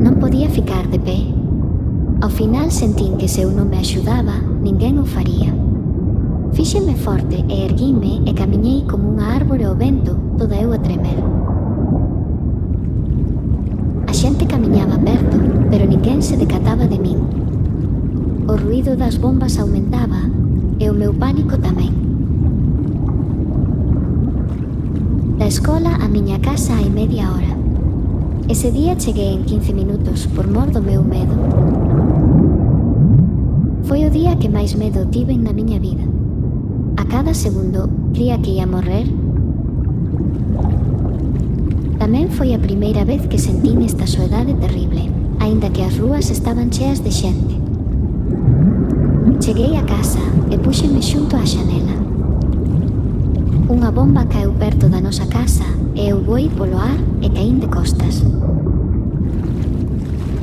Non podía ficar de pé. Ao final sentín que se eu non me axudaba, ninguén o faría. Fíxenme forte e erguínme e camiñei como unha árbore ao vento, toda eu a tremer. A xente camiñaba perto, pero ninguén se decataba de min. O ruído das bombas aumentaba e o meu pánico tamén. Da escola a miña casa hai media hora. Ese día cheguei en 15 minutos por mor do meu medo. Foi o día que máis medo tiven na miña vida. A cada segundo cría que ia morrer. Tamén foi a primeira vez que sentín esta soedade terrible, aínda que as rúas estaban cheas de xente. Cheguei a casa e púxeme xunto á xanela. Unha bomba caeu perto da nosa casa e eu voei polo ar e caín de costas.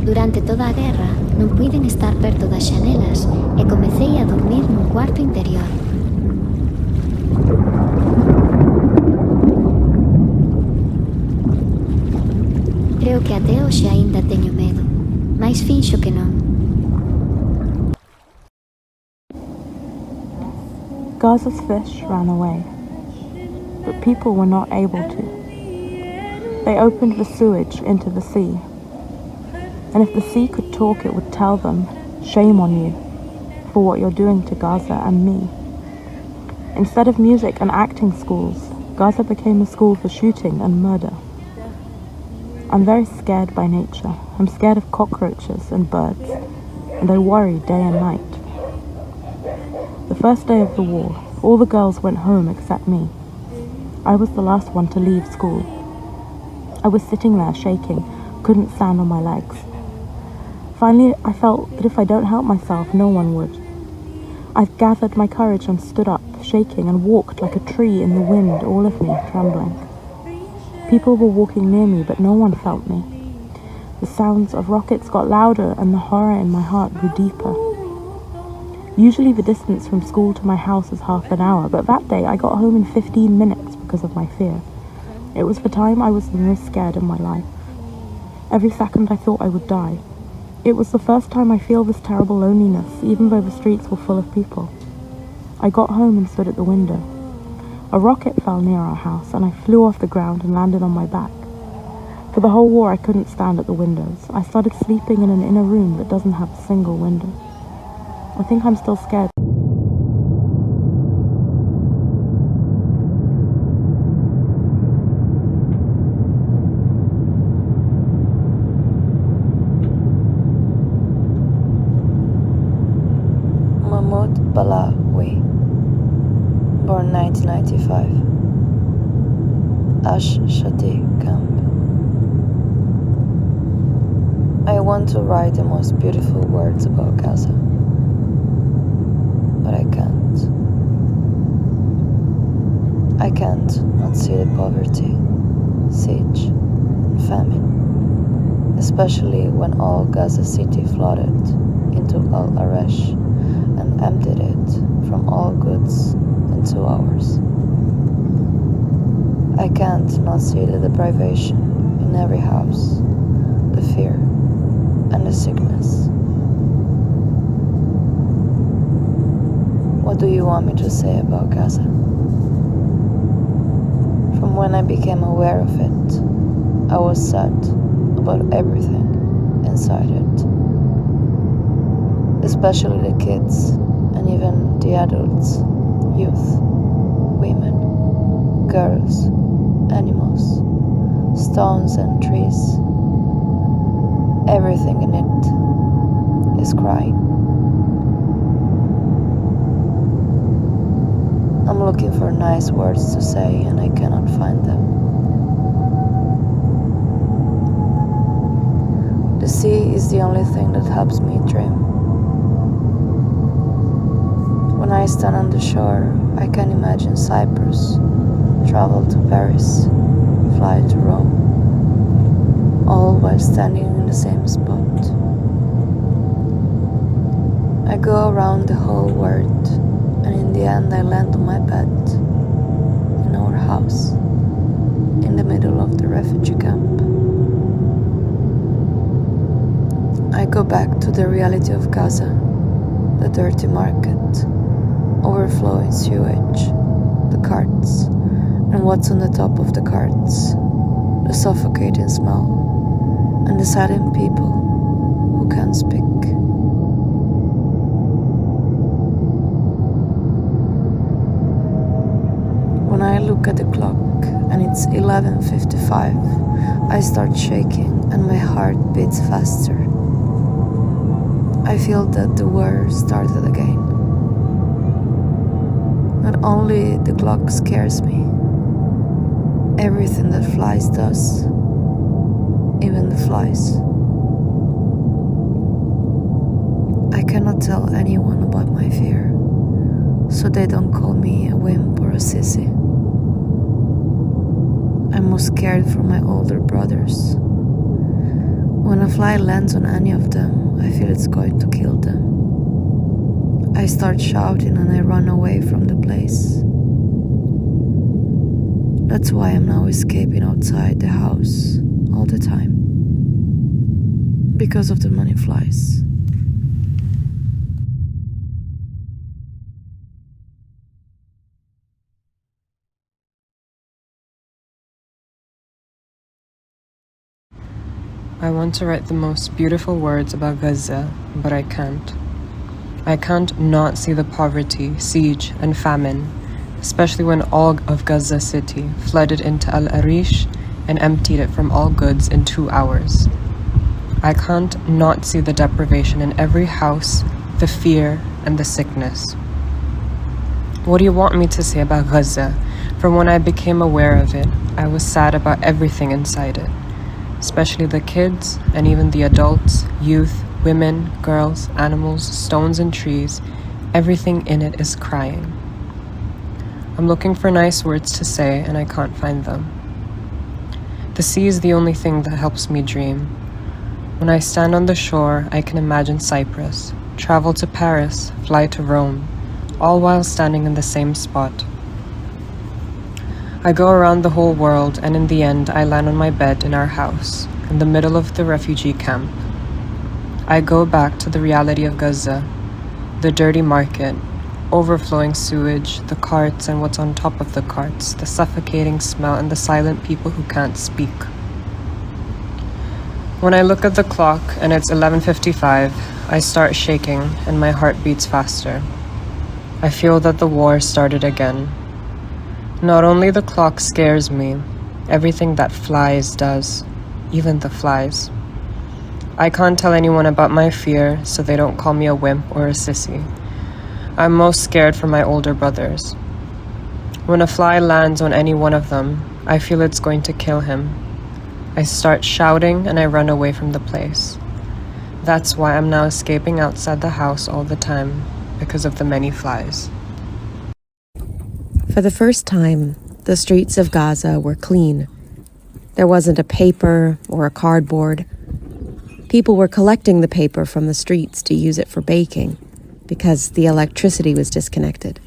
Durante toda a guerra non puiden estar perto das xanelas e comecei a dormir nun cuarto interior. Creo que até hoxe aínda teño medo, mais finxo que non. Gaza's fish ran away, but people were not able to. They opened the sewage into the sea. And if the sea could talk, it would tell them, shame on you for what you're doing to Gaza and me. Instead of music and acting schools, Gaza became a school for shooting and murder. I'm very scared by nature. I'm scared of cockroaches and birds, and I worry day and night. The first day of the war, all the girls went home except me. I was the last one to leave school. I was sitting there shaking, couldn't stand on my legs. Finally, I felt that if I don't help myself, no one would. I gathered my courage and stood up, shaking, and walked like a tree in the wind, all of me trembling. People were walking near me, but no one felt me. The sounds of rockets got louder, and the horror in my heart grew deeper. Usually the distance from school to my house is half an hour, but that day I got home in 15 minutes because of my fear. It was the time I was the most scared in my life. Every second I thought I would die. It was the first time I feel this terrible loneliness, even though the streets were full of people. I got home and stood at the window. A rocket fell near our house, and I flew off the ground and landed on my back. For the whole war, I couldn't stand at the windows. I started sleeping in an inner room that doesn't have a single window. I think I'm still scared. Balawi, born 1995, Ashtar camp. I want to write the most beautiful words about Gaza, but I can't. I can't not see the poverty, siege, and famine, especially when all Gaza City flooded into Al-Arash and emptied it from all goods in 2 hours. I can't not see the deprivation in every house, the fear and the sickness. What do you want me to say about Gaza? From when I became aware of it, I was sad about everything inside it. Especially the kids, and even the adults, youth, women, girls, animals, stones and trees. Everything in it is crying. I'm looking for nice words to say, and I cannot find them. sea is the only thing that helps me dream. When I stand on the shore, I can imagine Cyprus, travel to Paris, fly to Rome, all while standing in the same spot. I go around the whole world, and in the end I land on my bed, in our house, in the middle of the refugee camp. I go back to the reality of Gaza, the dirty market, overflowing sewage, the carts, and what's on the top of the carts, the suffocating smell, and the silent people who can't speak. When I look at the clock and it's 11:55, I start shaking and my heart beats faster. I feel that the war started again. Not only the clock scares me, everything that flies does, even the flies. I cannot tell anyone about my fear, so they don't call me a wimp or a sissy. I'm most scared for my older brothers. When a fly lands on any of them, I feel it's going to kill them. I start shouting and I run away from the place. That's why I'm now escaping outside the house all the time. Because of the many flies. I want to write the most beautiful words about Gaza, but I can't. I can't not see the poverty, siege, and famine, especially when all of Gaza City flooded into Al Arish and emptied it from all goods in 2 hours. I can't not see the deprivation in every house, the fear, and the sickness. What do you want me to say about Gaza? From when I became aware of it, I was sad about everything inside it, especially the kids and even the adults, youth, women, girls, animals, stones and trees. Everything in it is crying. I'm looking for nice words to say and I can't find them. The sea is the only thing that helps me dream. When I stand on the shore, I can imagine Cyprus, travel to Paris, fly to Rome, all while standing in the same spot. I go around the whole world, and in the end, I land on my bed in our house, in the middle of the refugee camp. I go back to the reality of Gaza, the dirty market, overflowing sewage, the carts and what's on top of the carts, the suffocating smell, and the silent people who can't speak. When I look at the clock and it's 11:55, I start shaking and my heart beats faster. I feel that the war started again. Not only the clock scares me, everything that flies does, even the flies. I can't tell anyone about my fear, so they don't call me a wimp or a sissy. I'm most scared for my older brothers. When a fly lands on any one of them, I feel it's going to kill him. I start shouting and I run away from the place. That's why I'm now escaping outside the house all the time, because of the many flies. For the first time, the streets of Gaza were clean. There wasn't a paper or a cardboard. People were collecting the paper from the streets to use it for baking, because the electricity was disconnected.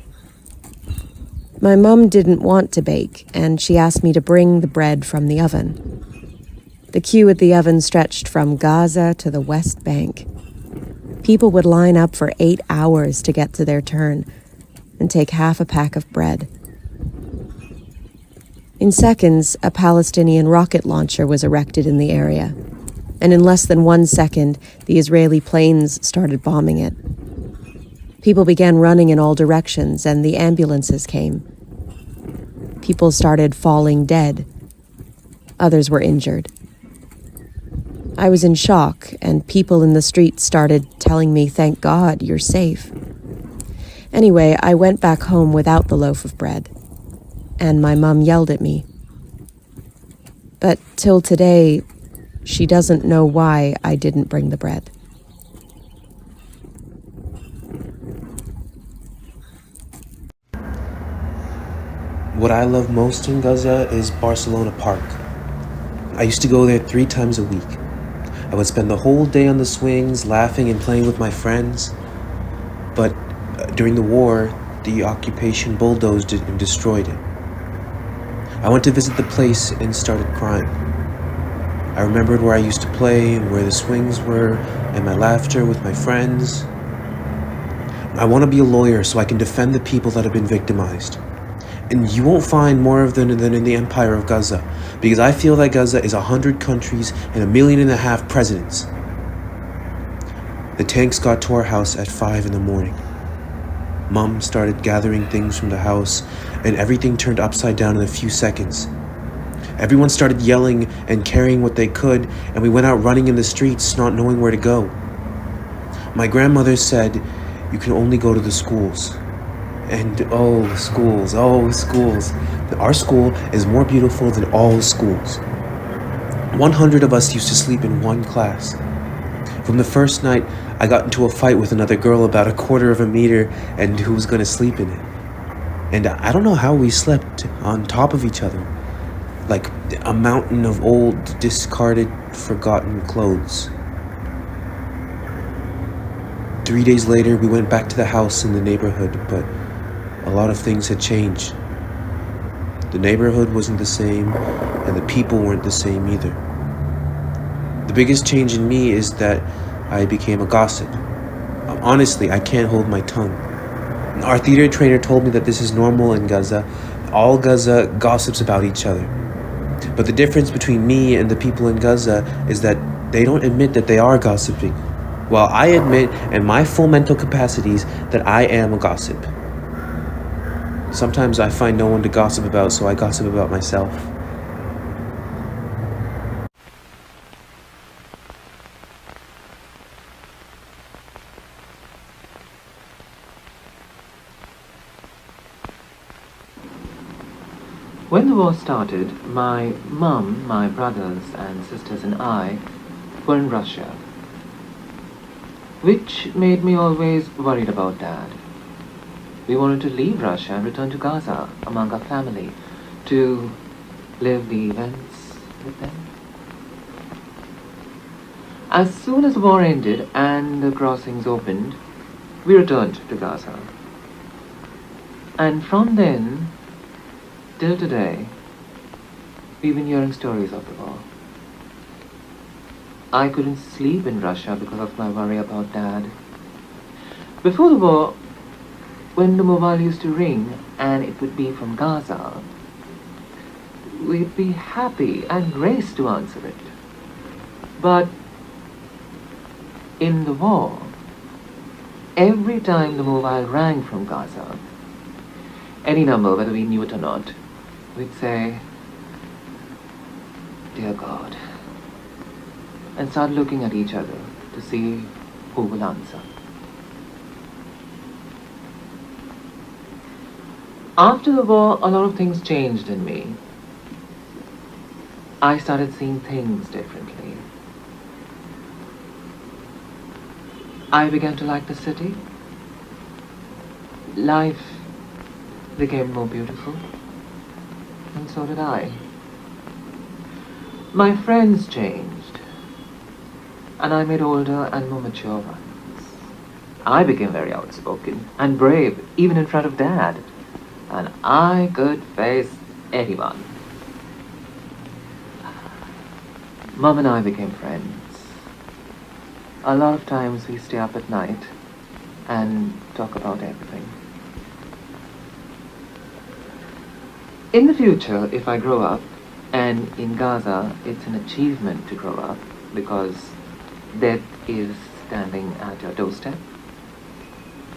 My mum didn't want to bake, and she asked me to bring the bread from the oven. The queue at the oven stretched from Gaza to the West Bank. People would line up for 8 hours to get to their turn and take half a pack of bread. In seconds, a Palestinian rocket launcher was erected in the area, and in less than 1 second, the Israeli planes started bombing it. People began running in all directions, and the ambulances came. People started falling dead. Others were injured. I was in shock, and people in the streets started telling me, "Thank God, you're safe." Anyway, I went back home without the loaf of bread, and my mum yelled at me. But till today, She doesn't know why I didn't bring the bread. What I love most in Gaza is Barcelona Park. I used to go there 3 times a week. I would spend the whole day on the swings, laughing and playing with my friends. But during the war, the occupation bulldozed it and destroyed it. I went to visit the place and started crying. I remembered where I used to play and where the swings were and my laughter with my friends. I want to be a lawyer so I can defend the people that have been victimized. And you won't find more of them than in the empire of Gaza, because I feel that Gaza is 100 countries and 1.5 million presidents. The tanks got to our house at 5 in the morning. Mom started gathering things from the house, and everything turned upside down in a few seconds. Everyone started yelling and carrying what they could, and we went out running in the streets, not knowing where to go. My grandmother said, "You can only go to the schools." And schools. Our school is more beautiful than all schools. 100 of us used to sleep in one class. From the first night, I got into a fight with another girl about 1/4 meter and who was going to sleep in it. And I don't know how we slept on top of each other, like a mountain of old, discarded, forgotten clothes. 3 days later, we went back to the house in the neighborhood, but a lot of things had changed. The neighborhood wasn't the same, and the people weren't the same either. The biggest change in me is that I became a gossip. Honestly, I can't hold my tongue. Our theater trainer told me that this is normal in Gaza. All Gaza gossips about each other. But the difference between me and the people in Gaza is that they don't admit that they are gossiping, while I admit in my full mental capacities that I am a gossip. Sometimes I find no one to gossip about, so I gossip about myself. When the war started, my mum, my brothers and sisters and I were in Russia, which made me always worried about Dad. We wanted to leave Russia and return to Gaza among our family to live the events with them. As soon as the war ended and the crossings opened, we returned to Gaza. And from then till today, we've been hearing stories of the war. I couldn't sleep in Russia because of my worry about Dad. Before the war, when the mobile used to ring and it would be from Gaza, we'd be happy and race to answer it. But in the war, every time the mobile rang from Gaza, any number, whether we knew it or not, we'd say, "Dear God," and start looking at each other to see who will answer. After the war, a lot of things changed in me. I started seeing things differently. I began to like the city. Life became more beautiful, and so did I. My friends changed, and I made older and more mature ones. I became very outspoken and brave, even in front of Dad, and I could face anyone. Mom and I became friends. A lot of times we stay up at night and talk about everything. In the future, if I grow up, and in Gaza it's an achievement to grow up because death is standing at your doorstep,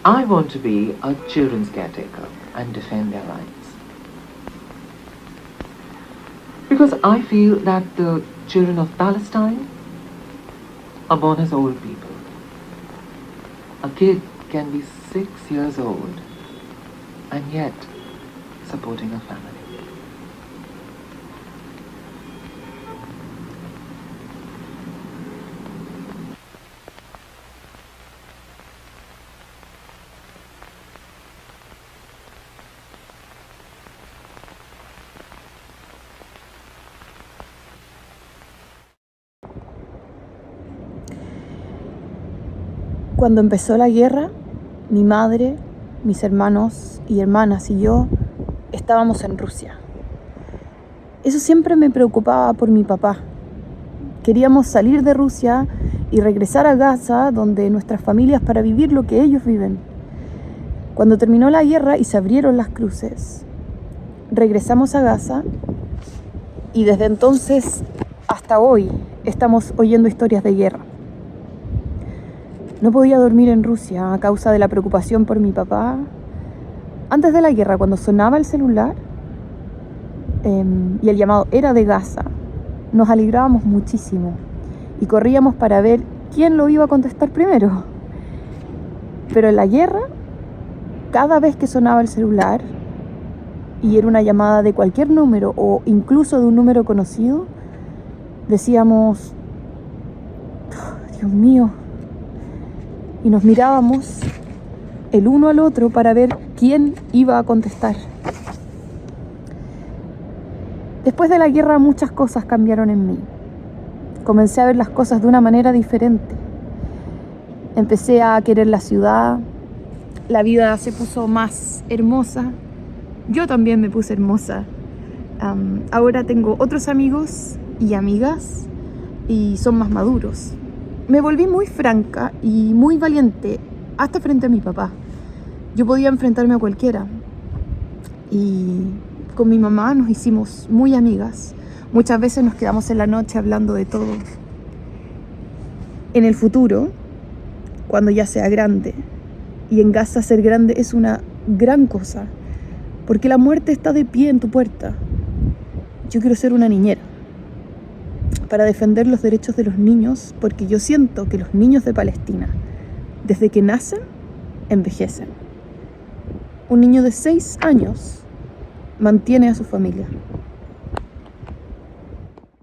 I want to be a children's caretaker and defend their rights. Because I feel that the children of Palestine are born as old people. A kid can be 6 years old and yet supporting a family. Cuando empezó la guerra, mi madre, mis hermanos y hermanas y yo estábamos en Rusia. Eso siempre me preocupaba por mi papá. Queríamos salir de Rusia y regresar a Gaza, donde nuestras familias, para vivir lo que ellos viven. Cuando terminó la guerra y se abrieron las cruces, regresamos a Gaza y desde entonces hasta hoy estamos oyendo historias de guerra. No podía dormir en Rusia a causa de la preocupación por mi papá. Antes de la guerra, cuando sonaba el celular y el llamado era de Gaza, nos alegrábamos muchísimo y corríamos para ver quién lo iba a contestar primero. Pero en la guerra, cada vez que sonaba el celular y era una llamada de cualquier número o incluso de un número conocido, decíamos, oh, Dios mío, y nos mirábamos el uno al otro para ver quién iba a contestar. Después de la guerra muchas cosas cambiaron en mí. Comencé a ver las cosas de una manera diferente. Empecé a querer la ciudad, la vida se puso más hermosa, yo también me puse hermosa. Ahora tengo otros amigos y amigas y son más maduros. Me volví muy franca y muy valiente, hasta frente a mi papá. Yo podía enfrentarme a cualquiera. Y con mi mamá nos hicimos muy amigas. Muchas veces nos quedamos en la noche hablando de todo. En el futuro, cuando ya sea grande, y en Gaza ser grande es una gran cosa, porque la muerte está de pie en tu puerta. Yo quiero ser una niñera, para defender los derechos de los niños, porque yo siento que los niños de Palestina, desde que nacen, envejecen. Un niño de 6 años mantiene a su familia.